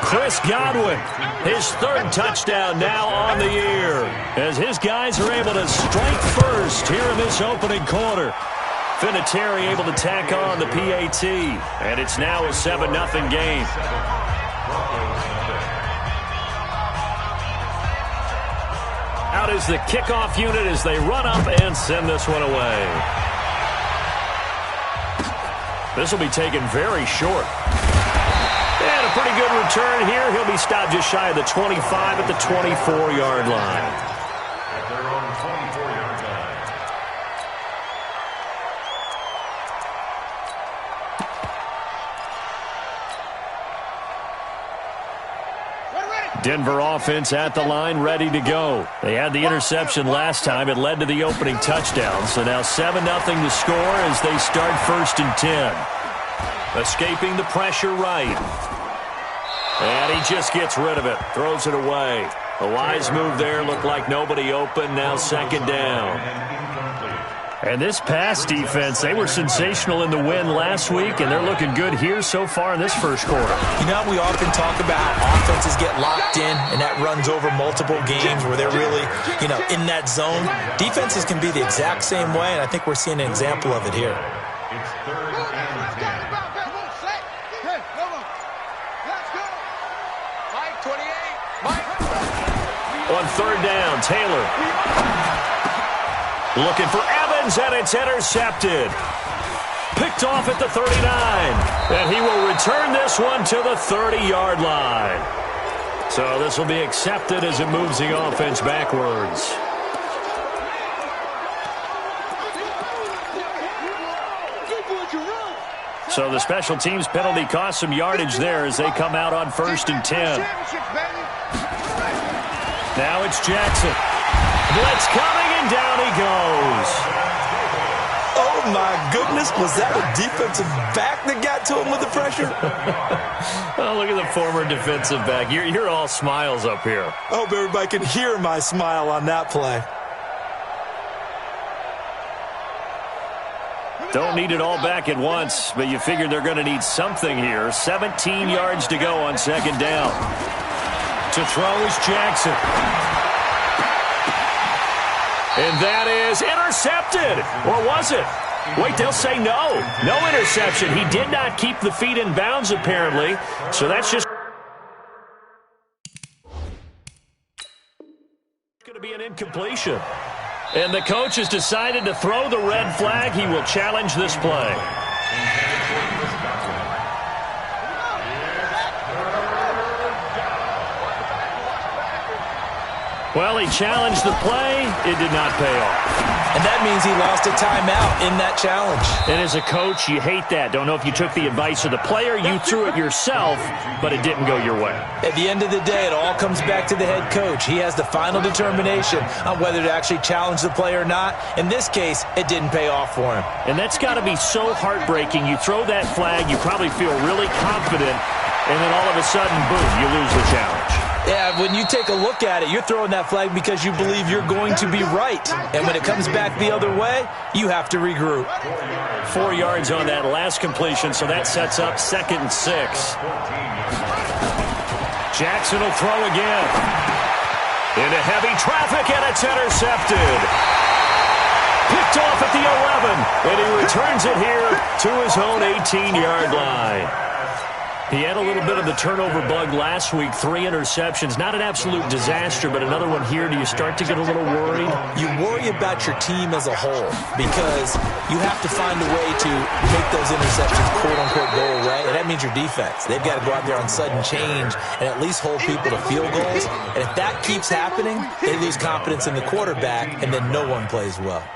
Chris Godwin, his 3rd touchdown now on the year. as his guys are able to strike first here in this opening quarter. Vinatieri able to tack on the PAT, and it's now a 7-0 game. Out is the kickoff unit as they run up and send this one away. This will be taken very short. And a pretty good return here. He'll be stopped just shy of the 25 at the 24-yard line. At their own 24-yard line. Denver offense at the line, ready to go. They had the interception last time. It led to the opening touchdown. So now 7-0 to score as they start 1st and 10. Escaping the pressure right. And he just gets rid of it. Throws it away. A wise move there. Looked like nobody open. Now 2nd down. And this pass defense, they were sensational in the win last week, and they're looking good here so far in this first quarter. You know, we often talk about how offenses get locked in, and that runs over multiple games where they're really, in that zone. Defenses can be the exact same way, and I think we're seeing an example of it here. It's 3rd and 10. Mike, 28. Mike. On 3rd down, Taylor. Looking for Evans, and it's intercepted. Picked off at the 39. And he will return this one to the 30-yard line. So this will be accepted as it moves the offense backwards. So the special teams penalty cost some yardage there as they come out on 1st and 10. Now it's Jackson. Blitz coming, and down he goes. Oh, my goodness. Was that a defensive back that got to him with the pressure? Oh, look at the former defensive back. You're all smiles up here. I hope everybody can hear my smile on that play. Don't need it all back at once, but you figure they're going to need something here. 17 yards to go on 2nd down. To throw is Jackson. And that is intercepted. Or was it? Wait, they'll say no. No interception. He did not keep the feet in bounds, apparently. So that's just going to be an incompletion. And the coach has decided to throw the red flag. He will challenge this play. Well, he challenged the play. It did not pay off. And that means he lost a timeout in that challenge. And as a coach, you hate that. Don't know if you took the advice of the player. You threw it yourself, but it didn't go your way. At the end of the day, it all comes back to the head coach. He has the final determination on whether to actually challenge the play or not. In this case, it didn't pay off for him. And that's got to be so heartbreaking. You throw that flag, you probably feel really confident, and then all of a sudden, boom, you lose the challenge. Yeah, when you take a look at it, you're throwing that flag because you believe you're going to be right. And when it comes back the other way, you have to regroup. 4 yards on that last completion, so that sets up 2nd and 6. Jackson will throw again. Into heavy traffic, and it's intercepted. Picked off at the 11, and he returns it here to his own 18-yard line. He had a little bit of the turnover bug last week, 3 interceptions. Not an absolute disaster, but another one here. Do you start to get a little worried? You worry about your team as a whole because you have to find a way to make those interceptions, quote-unquote, go away, and that means your defense. They've got to go out there on sudden change and at least hold people to field goals. And if that keeps happening, they lose confidence in the quarterback, and then no one plays well.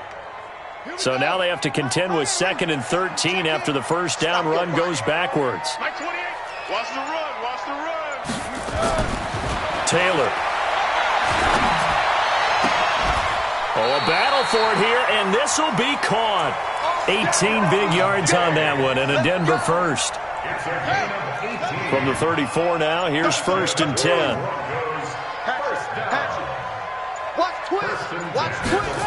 So now they have to contend with 2nd and 13 after the first down run goes backwards. Watch the run, watch the run. Taylor. Oh, a battle for it here, and this will be caught. 18 big yards on that one, and a Denver first. From the 34 now, here's 1st and 10. Watch twist, watch twist.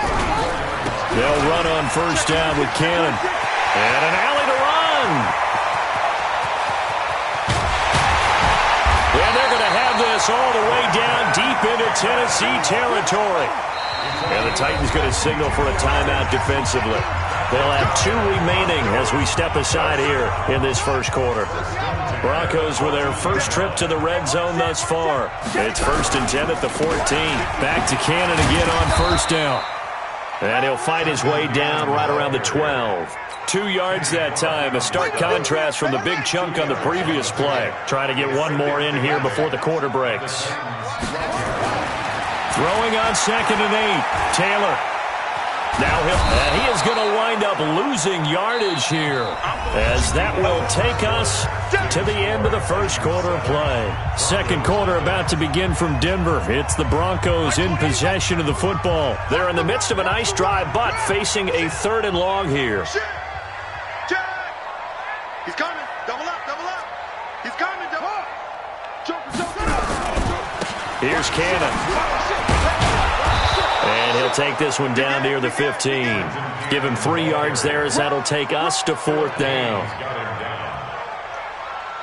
They'll run on 1st down with Cannon. And an alley to run. And they're going to have this pass all the way down deep into Tennessee territory. And the Titans going to signal for a timeout defensively. They'll have 2 remaining as we step aside here in this first quarter. Broncos with their first trip to the red zone thus far. It's 1st and 10 at the 14. Back to Cannon again on first down. And he'll fight his way down right around the 12. 2 yards that time. A stark contrast from the big chunk on the previous play. Trying to get one more in here before the quarter breaks. Throwing on 2nd and 8. Taylor. Now he is going to wind up losing yardage here, as that will take us to the end of the first quarter of play. Second quarter about to begin from Denver. It's the Broncos in possession of the football. They're in the midst of a nice drive, but facing a 3rd and long here. Check. He's coming. Double up. He's coming. Double up. Here's Cannon. And he'll take this one down near the 15. Give him 3 yards there, as that'll take us to 4th down.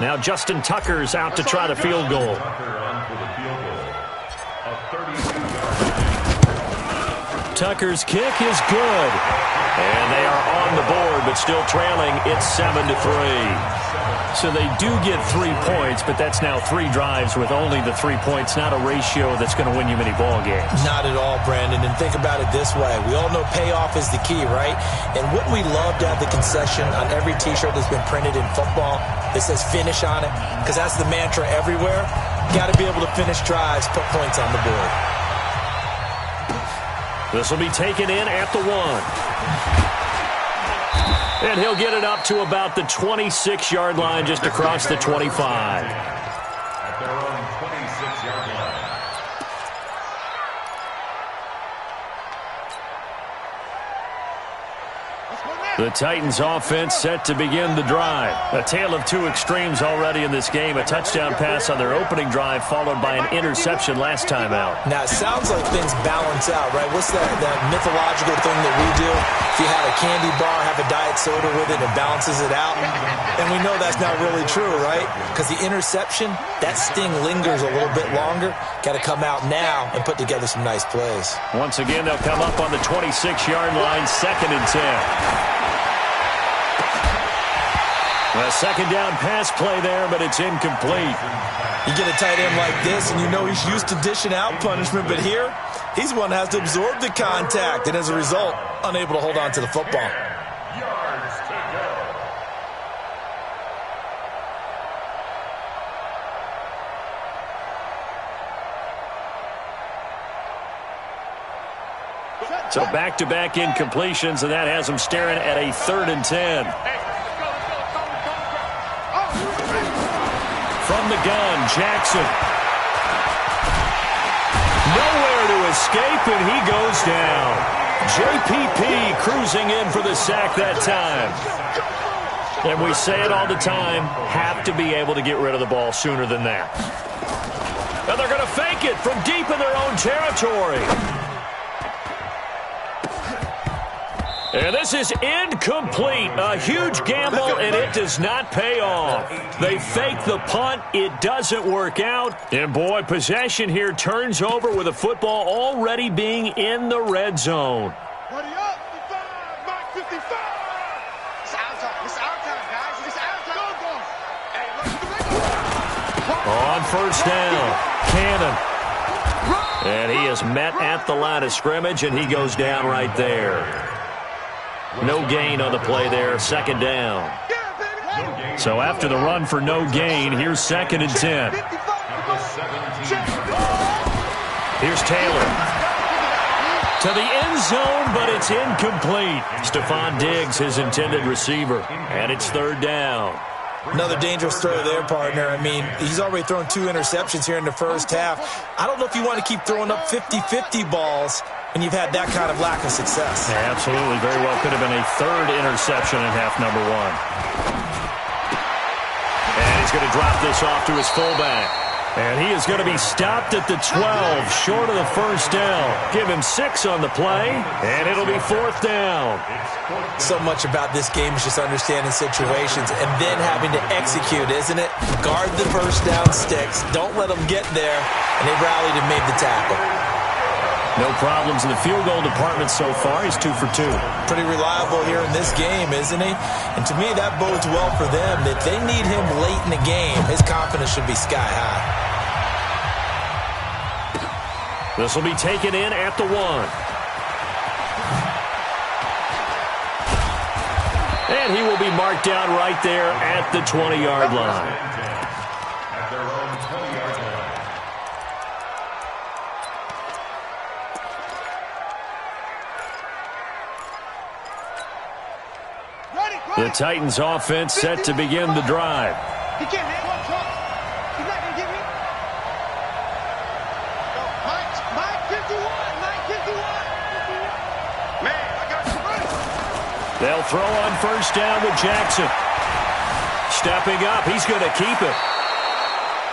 Now Justin Tucker's out to try the field goal. Tucker's kick is good. And they are on the board, but still trailing. It's 7-3. So they do get 3 points, but that's now 3 drives with only the 3 points, not a ratio that's going to win you many ball games. Not at all, Brandon. And think about it this way. We all know payoff is the key, right? And wouldn't we love to have the concession on every T-shirt that's been printed in football that says finish on it? Because that's the mantra everywhere. Got to be able to finish drives, put points on the board. This will be taken in at the 1. And he'll get it up to about the 26-yard line, just across the 25. At their own 26-yard line. The Titans offense set to begin the drive. A tale of 2 extremes already in this game. A touchdown pass on their opening drive, followed by an interception last time out. Now, it sounds like things balance out, right? What's that mythological thing that we do? If you have a candy bar, have a diet soda with it, it balances it out. And we know that's not really true, right? Because the interception, that sting lingers a little bit longer. Got to come out now and put together some nice plays. Once again, they'll come up on the 26-yard line, 2nd and 10. A second down pass play there, but it's incomplete. You get a tight end like this, and you know he's used to dishing out punishment, but here, he's one that has to absorb the contact, and as a result, unable to hold on to the football. Yards to go. So back-to-back incompletions, and that has them staring at a 3rd and 10. From the gun, Jackson. Nowhere to escape, and he goes down. JPP cruising in for the sack that time. And we say it all the time, have to be able to get rid of the ball sooner than that. And they're going to fake it from deep in their own territory. And this is incomplete. A huge gamble, and it does not pay off. They fake the punt. It doesn't work out. And, boy, possession here turns over with the football already being in the red zone. Ready up, 55, Mike 55. It's our time. It's our time, guys. It's our time. Go. Hey, look. On first down, Cannon. And he is met at the line of scrimmage, and he goes down right there. No gain on the play there, 2nd down. So after the run for no gain, here's 2nd and 10. Here's Taylor. To the end zone, but it's incomplete. Stephon Diggs, his intended receiver. And it's 3rd down. Another dangerous throw there, partner. I mean, he's already thrown 2 interceptions here in the first half. I don't know if you want to keep throwing up 50-50 balls and you've had that kind of lack of success. Yeah, absolutely. Very well could have been a 3rd interception in half number 1. And he's going to drop this off to his fullback. And he is going to be stopped at the 12, short of the first down. Give him 6 on the play, and it'll be 4th down. So much about this game is just understanding situations and then having to execute, isn't it? Guard the first down sticks. Don't let them get there. And they rallied and made the tackle. No problems in the field goal department so far. He's 2 for 2. Pretty reliable here in this game, isn't he? And to me, that bodes well for them. If they need him late in the game, his confidence should be sky high. This will be taken in at the 1. And he will be marked down right there at the 20-yard line. At their own 20-yard line. The Titans offense set to begin the drive. He can't handle it. He's not going to get me. Mike 51. Man, I got you running. They'll throw on first down with Jackson. Stepping up, he's going to keep it.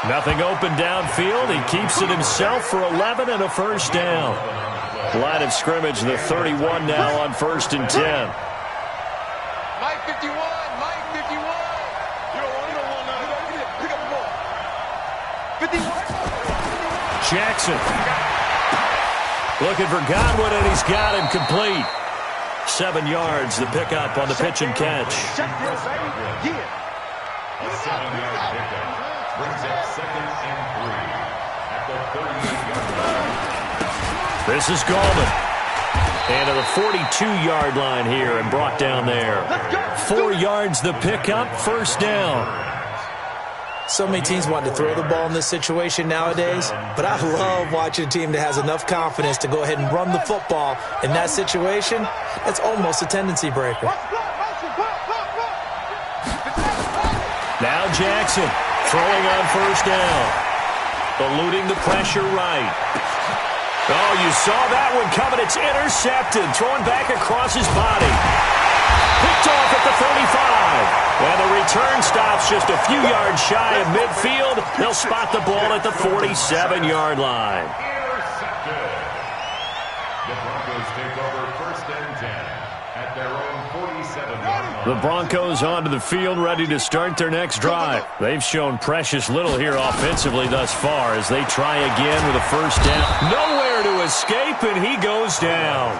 Nothing open downfield. He keeps it himself for 11 and a first down. Line of scrimmage, the 31 now on 1st and 10. Mike 51. You don't want none. Pick up the ball. 51. Jackson. Looking for Godwin, and he's got him complete. 7 yards, the pickup on the pitch and catch. A 7-yard pickup brings up 2nd and 3 at the 38-yard line. This is Gallman. And to the 42-yard line here and brought down there. 4 yards, the pickup, first down. So many teams want to throw the ball in this situation nowadays, but I love watching a team that has enough confidence to go ahead and run the football. In that situation, that's almost a tendency breaker. Now Jackson throwing on first down. Eluding the pressure right. Oh, you saw that one coming. It's intercepted. Throwing back across his body. Picked off at the 35. And the return stops just a few yards shy of midfield. They'll spot the ball at the 47-yard line. Intercepted. The Broncos take over 1st and 10 at their own 47-yard line. The Broncos onto the field, ready to start their next drive. They've shown precious little here offensively thus far as they try again with a first down. Nowhere to escape, and he goes down.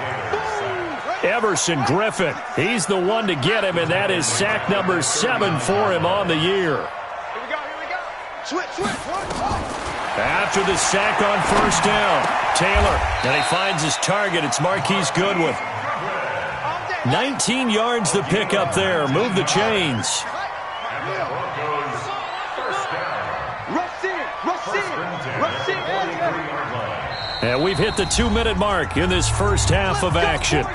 Everson Griffin, he's the one to get him, and that is sack number 7 for him on the year. Here we go. Switch. After the sack on first down, Taylor, and he finds his target. It's Marquise Goodwin. 19 yards the pick up there. Move the chains. And the Broncos first down. Rush in. 23-yard line. And we've hit the 2-minute mark in this first half of action.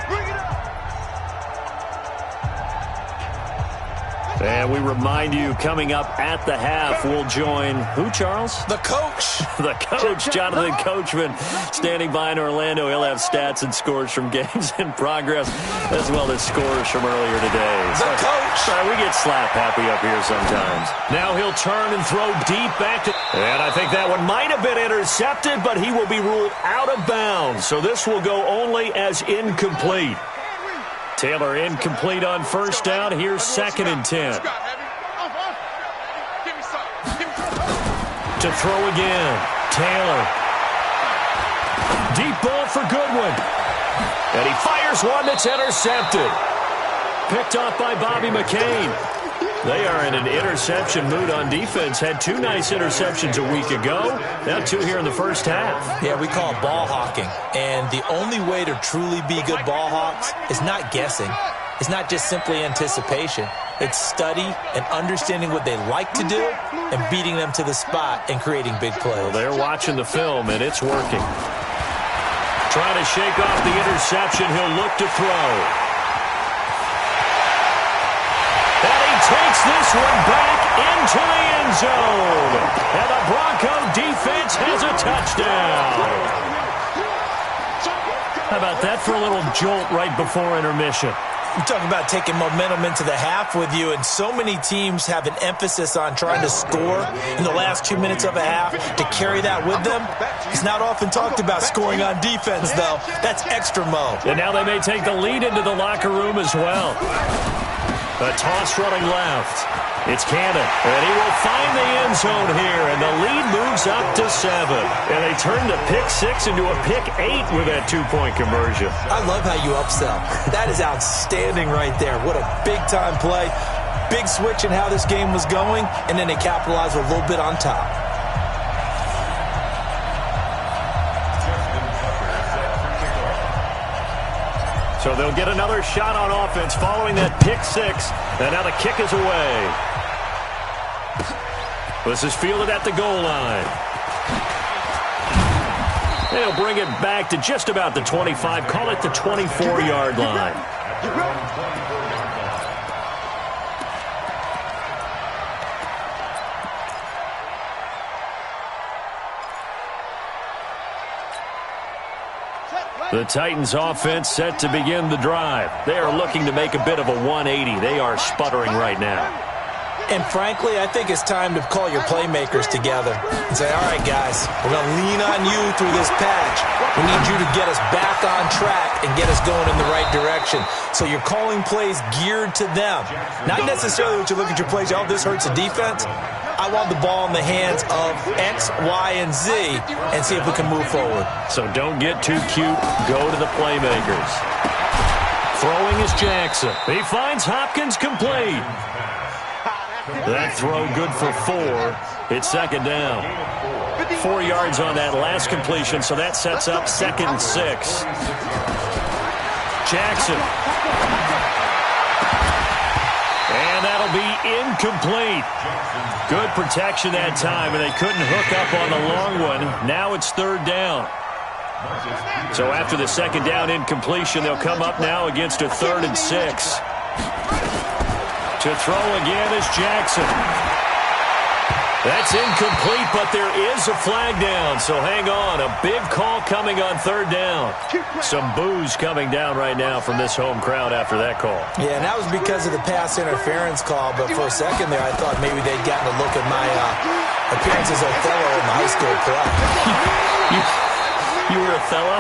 And we remind you, coming up at the half, we'll join who, Charles? The coach. The coach, Jonathan Coachman, standing by in Orlando. He'll have stats and scores from games in progress, as well as scores from earlier today. The coach. Sorry, we get slap happy up here sometimes. Now he'll turn and throw deep back to... And I think that one might have been intercepted, but he will be ruled out of bounds. So this will go only as incomplete. Taylor incomplete on first down. Here's 2nd and 10. To throw again. Taylor. Deep ball for Goodwin. And he fires one that's intercepted. Picked off by Bobby McCain. They are in an interception mood on defense. Had 2 nice interceptions a week ago. Now 2 here in the first half. Yeah, we call it ball hawking. And the only way to truly be good ball hawks is not guessing. It's not just simply anticipation. It's study and understanding what they like to do and beating them to the spot and creating big plays. Well, they're watching the film, and it's working. Trying to shake off the interception. He'll look to throw. Takes this one back into the end zone. And the Bronco defense has a touchdown. How about that for a little jolt right before intermission? You talk about taking momentum into the half with you, and so many teams have an emphasis on trying to score in the last 2 minutes of a half to carry that with them. It's not often talked about scoring on defense, though. That's extra mode. And now they may take the lead into the locker room as well. A toss running left. It's Cannon, and he will find the end zone here, and the lead moves up to 7. And they turn the pick 6 into a pick 8 with that 2-point conversion. I love how you upsell. That is outstanding right there. What a big-time play. Big switch in how this game was going, and then they capitalized a little bit on top. So they'll get another shot on offense following that pick 6, and now the kick is away. This is fielded at the goal line. They'll bring it back to just about the 25, call it the 24-yard line. The Titans offense set to begin the drive. They are looking to make a bit of a 180. They are sputtering right now. And frankly, I think it's time to call your playmakers together and say, all right, guys, we're going to lean on you through this patch. We need you to get us back on track and get us going in the right direction. So you're calling plays geared to them. Not necessarily when you look at your plays, oh, this hurts the defense. I want the ball in the hands of X, Y, and Z and see if we can move forward. So don't get too cute. Go to the playmakers. Throwing is Jackson. He finds Hopkins complete. That throw good for 4. It's second down. 4 yards on that last completion, so that sets up 2nd and 6. Jackson. And that'll be incomplete. Good protection that time, and they couldn't hook up on the long one. Now it's 3rd down. So after the 2nd down incompletion, they'll come up now against a 3rd and 6. To throw again is Jackson. That's incomplete, but there is a flag down, so hang on. A big call coming on 3rd down. Some boos coming down right now from this home crowd after that call. Yeah, and that was because of the pass interference call, but for a second there I thought maybe they'd gotten a look at my appearance as Othello in the high school play. You were Othello?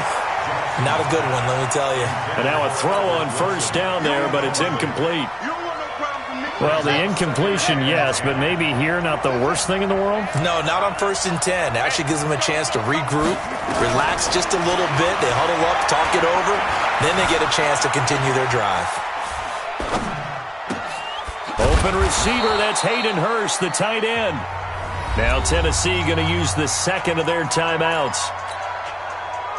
Not a good one, let me tell you. And now a throw on 1st down there, but it's incomplete. Well, the incompletion, yes, but maybe here not the worst thing in the world? No, not on 1st and 10. It actually gives them a chance to regroup, relax just a little bit. They huddle up, talk it over. Then they get a chance to continue their drive. Open receiver, that's Hayden Hurst, the tight end. Now Tennessee going to use the 2nd of their timeouts,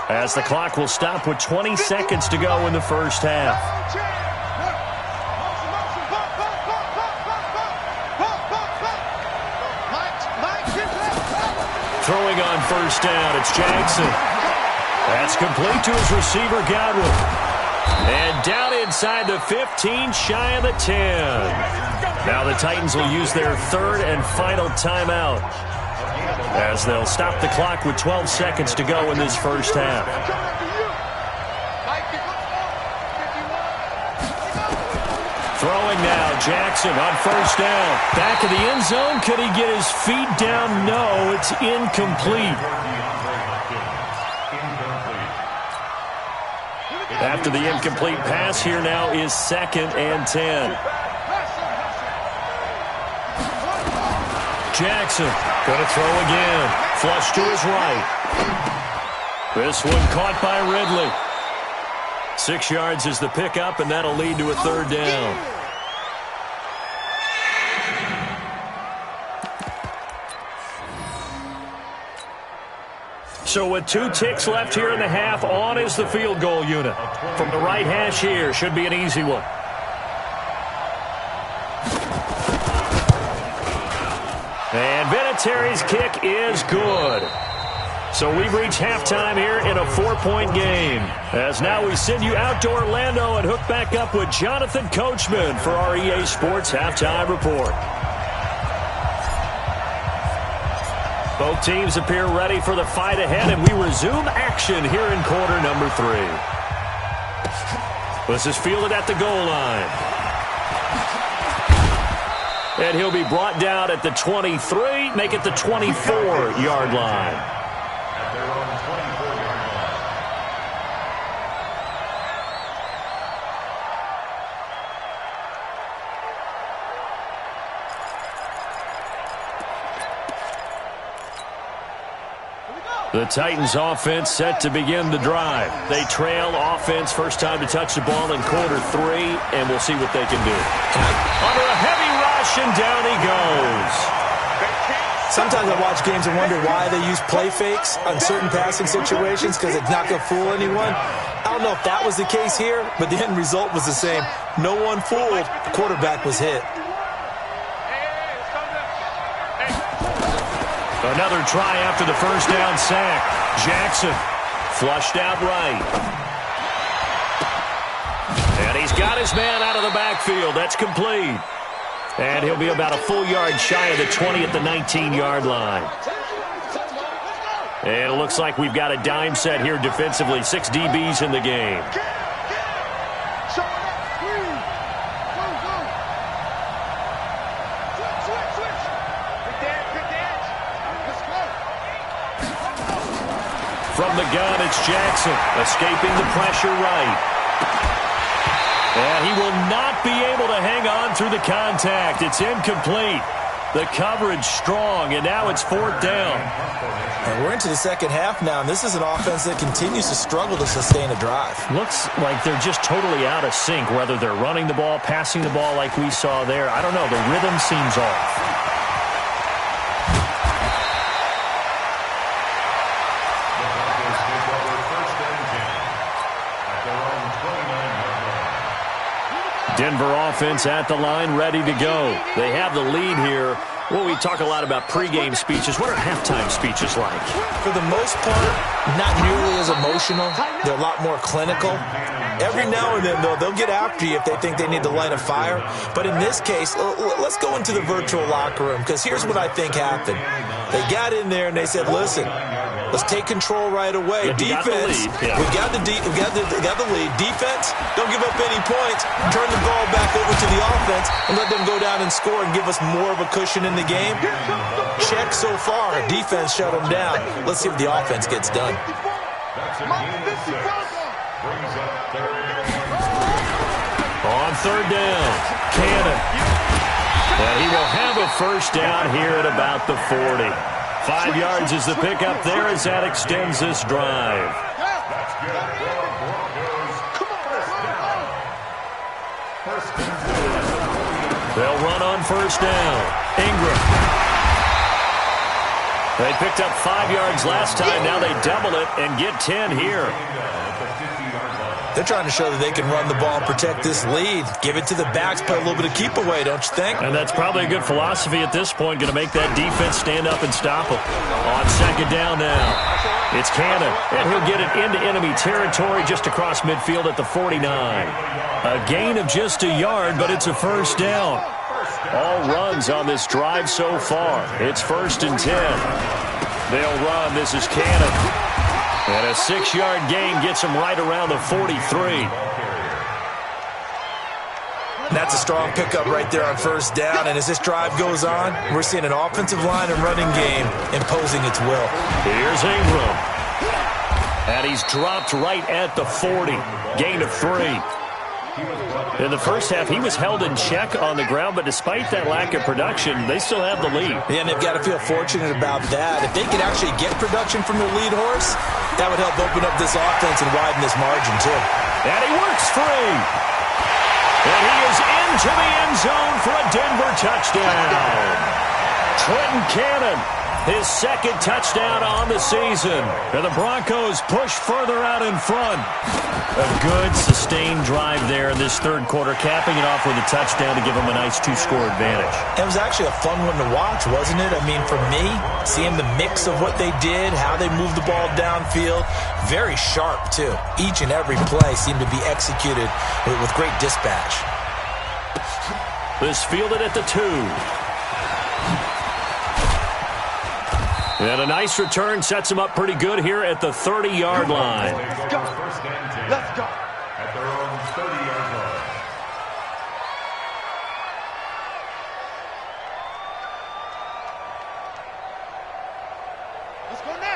as the clock will stop with 20 seconds to go in the first half. Throwing on 1st down, it's Jackson. That's complete to his receiver, Godwin. And down inside the 15, shy of the 10. Now the Titans will use their 3rd and final timeout, as they'll stop the clock with 12 seconds to go in this first half. Throwing now, Jackson on 1st down. Back of the end zone. Could he get his feet down? No, it's incomplete. After the incomplete pass, here now is 2nd and 10. Jackson going to throw again. Flush to his right. This one caught by Ridley. 6 yards is the pickup, and that'll lead to a 3rd down. So with 2 ticks left here in the half, on is the field goal unit. From the right hash here, should be an easy one. And Vinatieri's kick is good. So we've reached halftime here in a 4-point game. As now we send you out to Orlando and hook back up with Jonathan Coachman for our EA Sports Halftime Report. Both teams appear ready for the fight ahead, and we resume action here in quarter number 3. This is fielded at the goal line. And he'll be brought down at the 23, make it the 24-yard line. At their own 24-yard line. The Titans offense set to begin the drive. They trail offense, first time to touch the ball in quarter 3, and we'll see what they can do. Under a heavy rush, and down he goes. Sometimes I watch games and wonder why they use play fakes on certain passing situations because it's not going to fool anyone. I don't know if that was the case here, but the end result was the same. No one fooled. The quarterback was hit. Another try after the first down sack. Jackson flushed out right. And he's got his man out of the backfield. That's complete. And he'll be about a full yard shy of the 20 at the 19-yard line. And it looks like we've got a dime set here defensively. 6 DBs in the game. From the gun, it's Jackson, escaping the pressure right. And he will not be able to hang on through the contact. It's incomplete. The coverage strong, and now it's 4th down. And we're into the second half now, and this is an offense that continues to struggle to sustain a drive. Looks like they're just totally out of sync, whether they're running the ball, passing the ball like we saw there. I don't know. The rhythm seems off. Denver offense at the line, ready to go. They have the lead here. Well, we talk a lot about pregame speeches. What are halftime speeches like? For the most part, not nearly as emotional. They're a lot more clinical. Every now and then, though, they'll get after you if they think they need to light a fire. But in this case, let's go into the virtual locker room, because here's what I think happened. They got in there and they said, listen, let's take control right away. Defense, we got the lead. Defense, don't give up any points. Turn the ball back over to the offense and let them go down and score and give us more of a cushion in the game. Check so far. Defense shut them down. Let's see if the offense gets done. On 3rd down, Cannon. And he will have a first down here at about the 40. 5 yards is the pickup there as that extends this drive. They'll run on first down. Ingram. They picked up 5 yards last time. Now they double it and get 10 here. They're trying to show that they can run the ball and protect this lead. Give it to the backs, play a little bit of keep away, don't you think? And that's probably a good philosophy at this point. Going to make that defense stand up and stop them. On 2nd down now, it's Cannon. And he'll get it into enemy territory just across midfield at the 49. A gain of just a yard, but it's a first down. All runs on this drive so far. It's 1st and 10. They'll run. This is Cannon. And a 6-yard gain gets him right around the 43. That's a strong pickup right there on first down. And as this drive goes on, we're seeing an offensive line and running game imposing its will. Here's Ingram. And he's dropped right at the 40. Gain of 3. In the first half, he was held in check on the ground, but despite that lack of production, they still have the lead. Yeah, and they've got to feel fortunate about that. If they could actually get production from their lead horse, that would help open up this offense and widen this margin, too. And he works free. And he is into the end zone for a Denver touchdown. Trenton Cannon, his 2nd touchdown on the season. And the Broncos push further out in front. A good, sustained drive there in this 3rd quarter, capping it off with a touchdown to give them a nice 2-score advantage. It was actually a fun one to watch, wasn't it? I mean, for me, seeing the mix of what they did, how they moved the ball downfield, very sharp, too. Each and every play seemed to be executed with great dispatch. This fielded at the 2. And a nice return sets him up pretty good here at the 30-yard line. Let's go. at their own 30-yard line.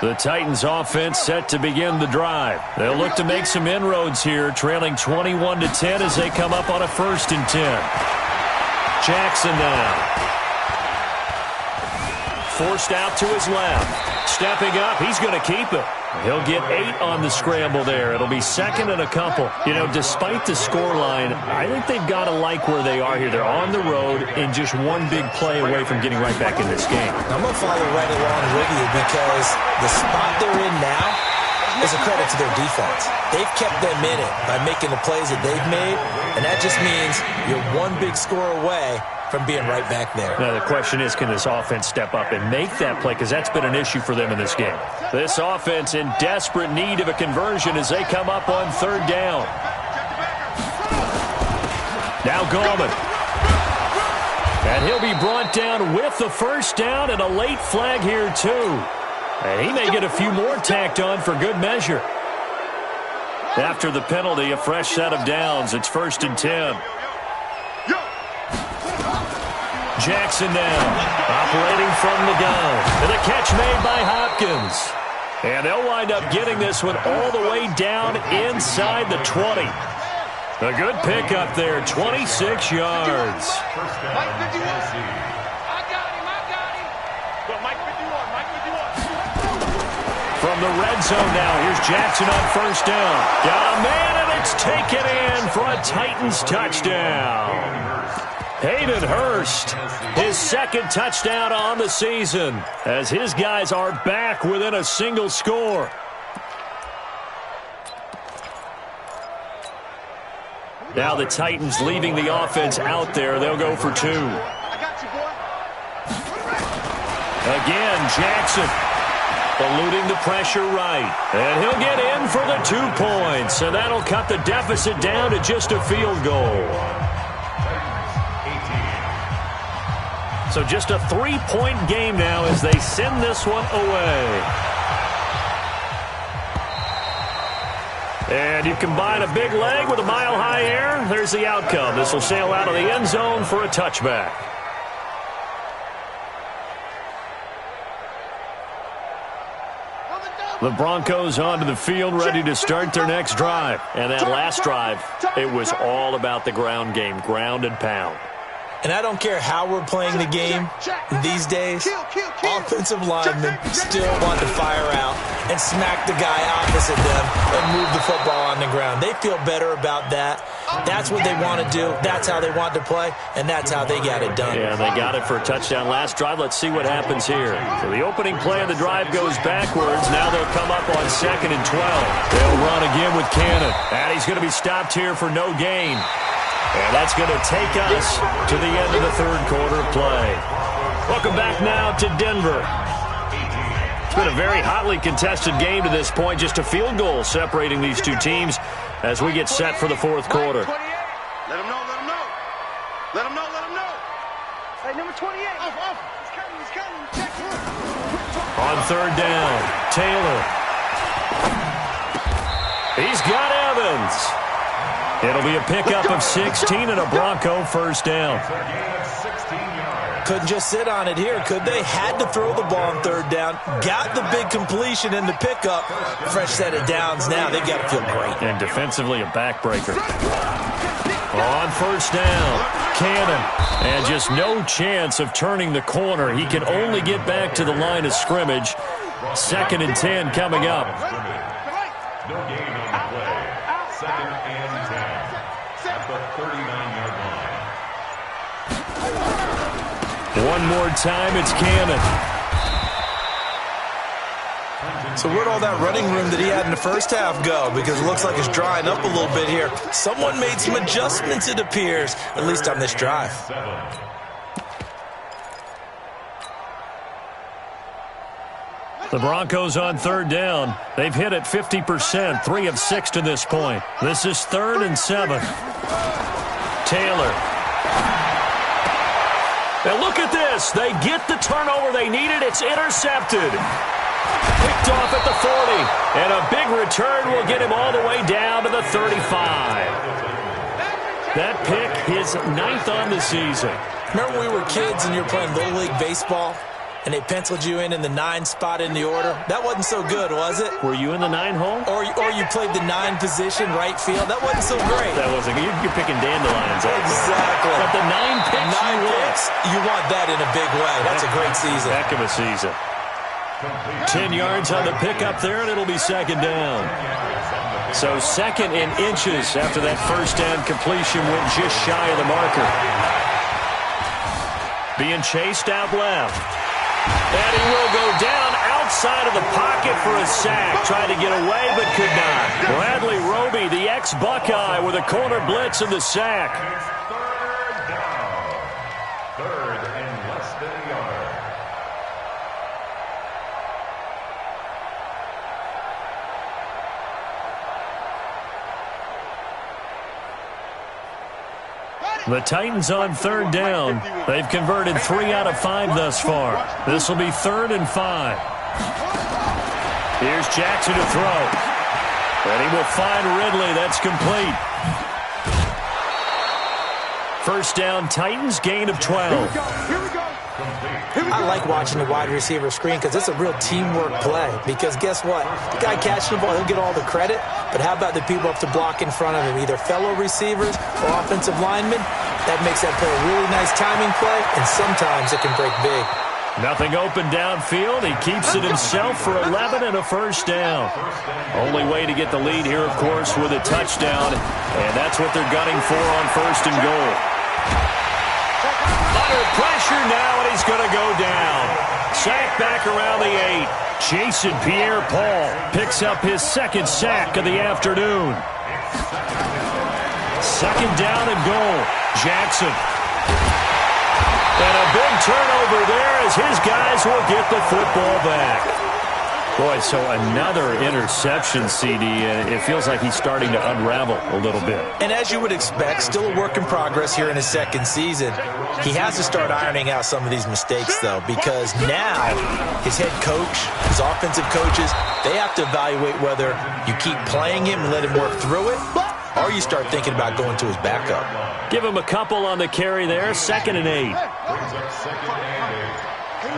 The Titans offense set to begin the drive. They'll look to make some inroads here, trailing 21-10 as they come up on a 1st and 10. Jackson now. Forced out to his left. Stepping up, he's going to keep it. He'll get 8 on the scramble there. It'll be 2nd and a couple. You know, despite the scoreline, I think they've got to like where they are here. They're on the road and just one big play away from getting right back in this game. I'm going to follow right along with you because the spot they're in now is a credit to their defense. They've kept them in it by making the plays that they've made, and that just means you're one big score away from being right back there. Now, the question is, can this offense step up and make that play? Because that's been an issue for them in this game. This offense in desperate need of a conversion as they come up on 3rd down. Now Gallman. And he'll be brought down with the 1st down and a late flag here, too. And he may get a few more tacked on for good measure. After the penalty, a fresh set of downs. It's 1st and 10. Jackson now, operating from the gun. And a catch made by Hopkins. And they'll wind up getting this one all the way down inside the 20. A good pickup there, 26 yards. Mike 51. I got him. Go, Mike 51. From the red zone now, here's Jackson on 1st down. Got a man, and it's taken in for a Titans touchdown. Hayden Hurst, his 2nd touchdown on the season, as his guys are back within a single score. Now the Titans leaving the offense out there. They'll go for 2. Again, Jackson eluding the pressure right. And he'll get in for the 2 points. And that'll cut the deficit down to just a field goal. So just a 3-point game now as they send this one away. And you combine a big leg with a mile-high air, there's the outcome. This will sail out of the end zone for a touchback. The Broncos onto the field, ready to start their next drive. And that last drive, it was all about the ground game, ground and pound. And I don't care how we're playing the game these days, offensive linemen still want to fire out and smack the guy opposite them and move the football on the ground. They feel better about that. That's what they want to do. That's how they want to play, and that's how they got it done. Yeah, they got it for a touchdown last drive. Let's see what happens here. So the opening play of the drive goes backwards. Now they'll come up on 2nd and 12. They'll run again with Cannon. And he's going to be stopped here for no gain. And that's going to take us to the end of the 3rd quarter of play. Welcome back now to Denver. It's been a very hotly contested game to this point. Just a field goal separating these two teams as we get set for the 4th quarter. Let him know. Hey, number 28. Off. He's coming. Check. On 3rd down, Taylor. He's got Evans. It'll be a pickup of 16 and a Bronco 1st down. Couldn't just sit on it here, could they? Had to throw the ball on 3rd down. Got the big completion in the pickup. Fresh set of downs now. They've got to feel great. And defensively, a backbreaker. On 1st down, Cannon. And just no chance of turning the corner. He can only get back to the line of scrimmage. 2nd and 10 coming up. No gain on the play. 2nd and 10 at the 39-yard line. One more time, it's Cannon. So where'd all that running room that he had in the first half go? Because it looks like it's drying up a little bit here. Someone made some adjustments, it appears, at least on this drive. The Broncos on 3rd down. They've hit it 50%, 3 of 6 to this point. This is 3rd and 7. Taylor. Now look at this. They get the turnover they needed. It's intercepted. Picked off at the 40. And a big return will get him all the way down to the 35. That pick, his 9th on the season. Remember when we were kids and you were playing Little League Baseball and they penciled you in the 9 spot in the order? That wasn't so good, was it? Were you in the 9 hole? Or you played the 9 position, right field? That wasn't so great. That wasn't good. You're picking dandelions. Exactly. But the 9 picks, you want that in a big way. That's a great season. Heck of a season. 10 yards on the pickup there, and it'll be second down. So second in inches after that first down completion went just shy of the marker. Being chased out left. And he will go down outside of the pocket for a sack. Tried to get away, but could not. Bradley Roby, the ex-Buckeye, with a corner blitz and the sack. Third down. Third and less than a yard. The Titans on third down. They've converted 3 out of 5 thus far. This will be 3rd and 5. Here's Jackson to throw. And he will find Ridley. That's complete. First down, Titans, gain of 12. Here we go. I like watching the wide receiver screen because it's a real teamwork play. Because guess what? The guy catching the ball, he'll get all the credit. But how about the people up to block in front of him, either fellow receivers or offensive linemen? That makes that play a really nice timing play, and sometimes it can break big. Nothing open downfield. He keeps it himself for 11 and a first down. Only way to get the lead here, of course, with a touchdown. And that's what they're gunning for on first and goal. Under pressure now, and he's going to go down. Sack back around the 8. Jason Pierre-Paul picks up his second sack of the afternoon. Second down and goal. Jackson. And a big turnover there as his guys will get the football back. Boy, so another interception, CD. It feels like he's starting to unravel a little bit. And as you would expect, still a work in progress here in his second season. He has to start ironing out some of these mistakes, though, because now his head coach, his offensive coaches, they have to evaluate whether you keep playing him and let him work through it, or you start thinking about going to his backup. Give him a couple on the carry there, 2nd and 8.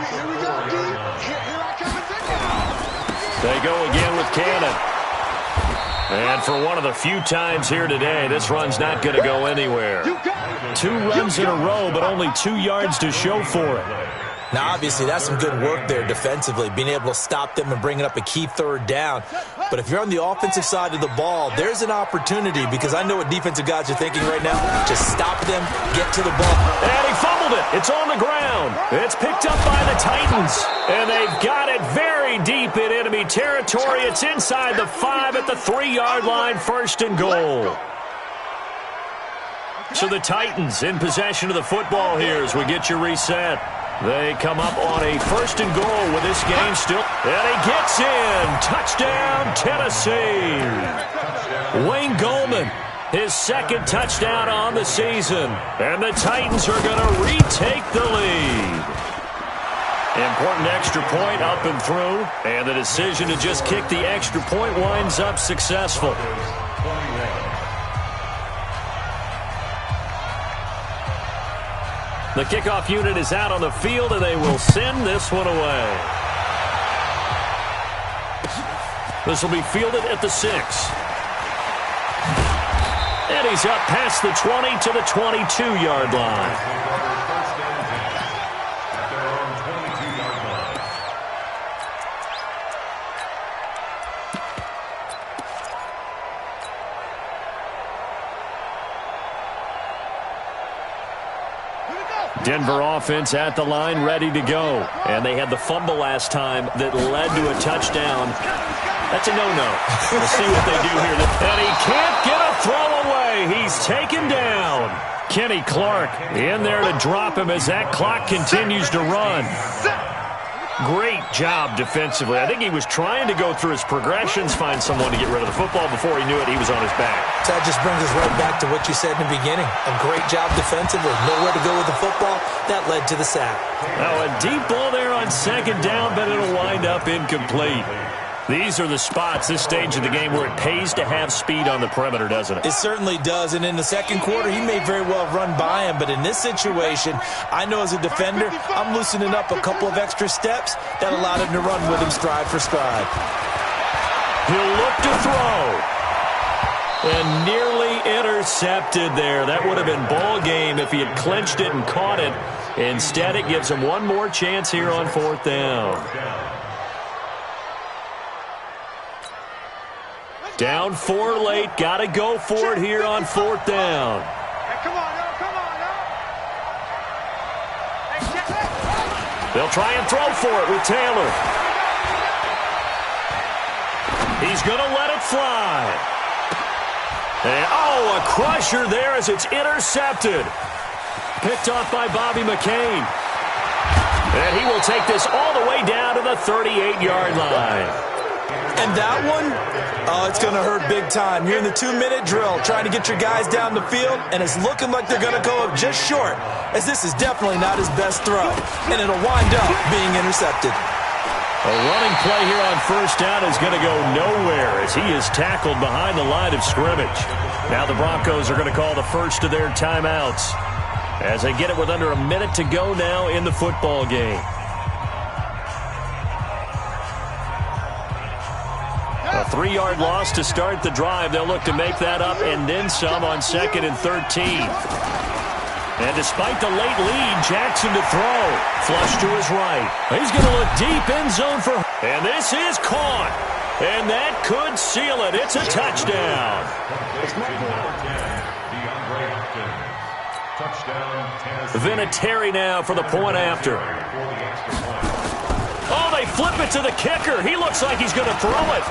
Here we go, D. Here I come again. They go again with Cannon. And for one of the few times here today, this run's not going to go anywhere. 2 runs in a row, but only 2 yards to show for it. Now, obviously, that's some good work there defensively, being able to stop them and bringing up a key third down. But if you're on the offensive side of the ball, there's an opportunity, because I know what defensive guys are thinking right now. Just stop them, get to the ball. And he fumbled it. It's on the ground. It's picked up by the Titans. And they've got it very deep in enemy territory. It's inside the 5 at the 3-yard line, 1st and goal. So the Titans in possession of the football here as we get you reset. They come up on a 1st and goal with this game still. And he gets in. Touchdown, Tennessee. Wayne Goldman, his 2nd touchdown on the season. And the Titans are going to retake the lead. Important extra point up and through. And the decision to just kick the extra point winds up successful. The kickoff unit is out on the field, and they will send this one away. This will be fielded at the 6. And he's up past the 20 to the 22-yard line. Denver offense at the line, ready to go. And they had the fumble last time that led to a touchdown. That's a no-no. We'll see what they do here. And he can't get a throw away. He's taken down. Kenny Clark in there to drop him as that clock continues to run. Great job defensively. I think he was trying to go through his progressions, find someone to get rid of the football. Before he knew it, he was on his back. So that just brings us right back to what you said in the beginning. A great job defensively. Nowhere to go with the football. That led to the sack. Now a deep ball there on 2nd down, but it'll wind up incomplete. These are the spots, this stage of the game, where it pays to have speed on the perimeter, doesn't it? It certainly does, and in the second quarter, he may very well run by him, but in this situation, I know as a defender, I'm loosening up a couple of extra steps that allowed him to run with him stride for stride. He'll look to throw. And nearly intercepted there. That would have been ball game if he had clinched it and caught it. Instead, it gives him one more chance here on 4th down. Down 4 late. Got to go for it here on 4th down. Hey, come on, now, come on, now. Hey, They'll try and throw for it with Taylor. He's going to let it fly. And, oh, a crusher there as it's intercepted. Picked off by Bobby McCain. And he will take this all the way down to the 38-yard line. And that one, oh, it's going to hurt big time. You're in the 2-minute drill trying to get your guys down the field, and it's looking like they're going to go up just short, as this is definitely not his best throw, and it'll wind up being intercepted. A running play here on 1st down is going to go nowhere as he is tackled behind the line of scrimmage. Now the Broncos are going to call the first of their timeouts as they get it with under a minute to go now in the football game. A 3-yard loss to start the drive. They'll look to make that up and then some on 2nd and 13. And despite the late lead, Jackson to throw. Flush to his right. He's going to look deep end zone for... And this is caught. And that could seal it. It's a touchdown. Vinatieri now for the point after. Oh, they flip it to the kicker. He looks like he's going to throw it.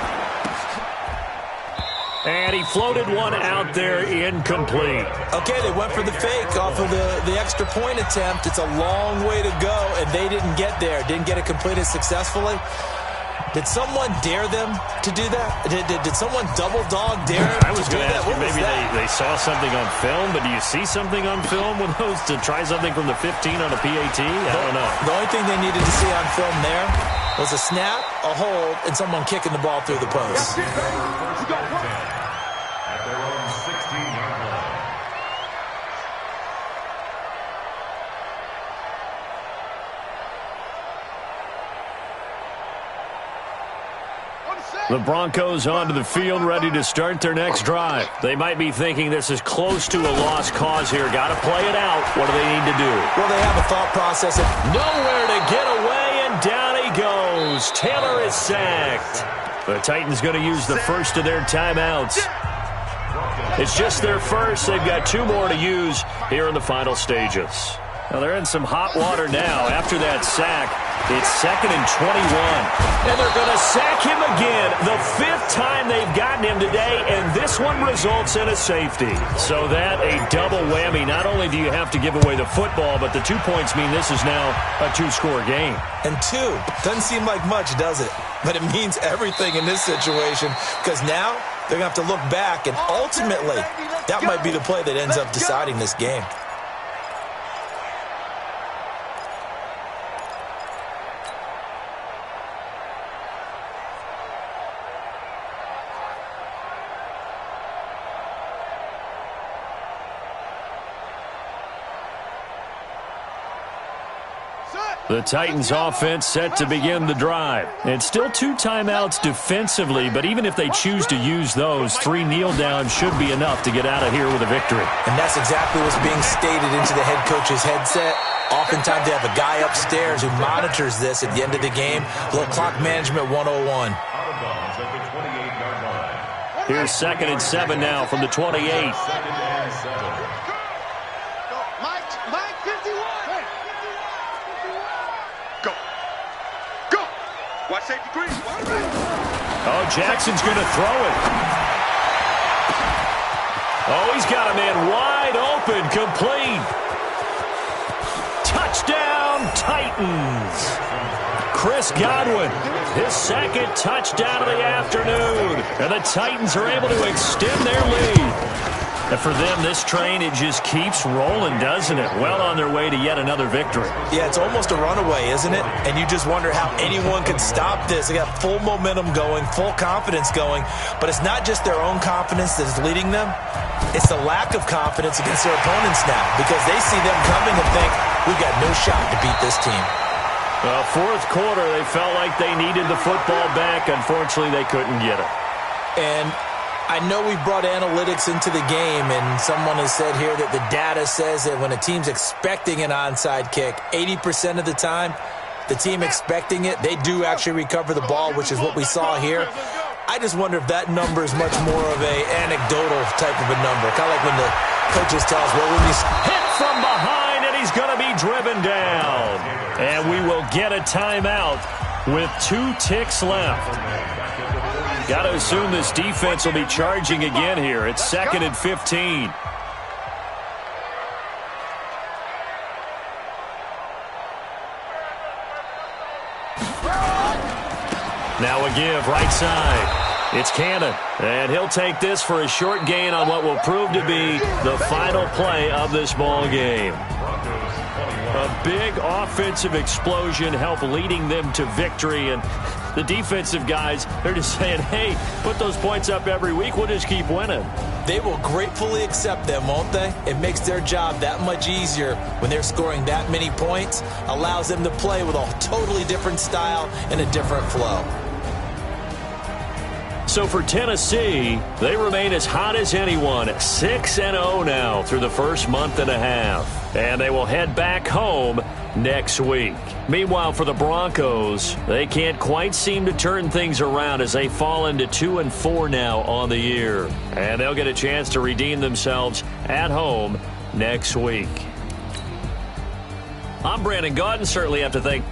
And he floated one out there incomplete. Okay, they went for the fake off of the extra point attempt. It's a long way to go, and they didn't get there. Didn't get it completed successfully. Did someone dare them to do that? Did someone double dog dare them? I was going to ask you, maybe they saw something on film, but do you see something on film with those to try something from the 15 on a PAT? I don't know. The only thing they needed to see on film there was a snap, a hold, and someone kicking the ball through the post. At their own 16-yard line. The Broncos onto the field, ready to start their next drive. They might be thinking this is close to a lost cause here. Got to play it out. What do they need to do? Well, they have a thought process. Nowhere to get away, and down he goes. Taylor is sacked. The Titans going to use the first of their timeouts. It's just their first. They've got 2 more to use here in the final stages. Now they're in some hot water now after that sack. It's 2nd and 21. And they're going to sack him again. The 5th time they've gotten him today, and this one results in a safety. So that a double whammy. Not only do you have to give away the football, but the 2 points mean this is now a 2-score game. And 2 doesn't seem like much, does it? But it means everything in this situation, because now they're going to have to look back, and ultimately that might be the play that ends up deciding this game. The Titans offense set to begin the drive. It's still 2 timeouts defensively, but even if they choose to use those, 3 kneel downs should be enough to get out of here with a victory. And that's exactly what's being stated into the head coach's headset. Oftentimes they have a guy upstairs who monitors this at the end of the game. A little clock management 101. Here's 2nd and 7 now from the 28. Oh, Jackson's going to throw it. Oh, he's got a man wide open, complete. Touchdown, Titans. Chris Godwin, his 2nd touchdown of the afternoon. And the Titans are able to extend their lead. And for them, this train, it just keeps rolling, doesn't it? Well on their way to yet another victory. Yeah, it's almost a runaway, isn't it? And you just wonder how anyone could stop this. They got full momentum going, full confidence going. But it's not just their own confidence that's leading them. It's the lack of confidence against their opponents now, because they see them coming and think, we've got no shot to beat this team. Well, fourth quarter, they felt like they needed the football back. Unfortunately, they couldn't get it. And I know we brought analytics into the game, and someone has said here that the data says that when a team's expecting an onside kick, 80% of the time, the team expecting it, they do actually recover the ball, which is what we saw here. I just wonder if that number is much more of a anecdotal type of a number, kind of like when the coaches tell us, well, when you hit from behind, and he's going to be driven down. And we will get a timeout with 2 ticks left. Got to assume this defense will be charging again here. It's 2nd and 15. Now a give, right side. It's Cannon, and he'll take this for a short gain on what will prove to be the final play of this ball game. A big offensive explosion helped leading them to victory, and the defensive guys, they're just saying, hey, put those points up every week, we'll just keep winning. They will gratefully accept them, won't they? It makes their job that much easier when they're scoring that many points, allows them to play with a totally different style and a different flow. So for Tennessee, they remain as hot as anyone, 6-0 now through the first month and a half. And they will head back home next week. Meanwhile, for the Broncos, they can't quite seem to turn things around as they fall into 2-4 now on the year. And they'll get a chance to redeem themselves at home next week. I'm Brandon Gaudin. Certainly have to thank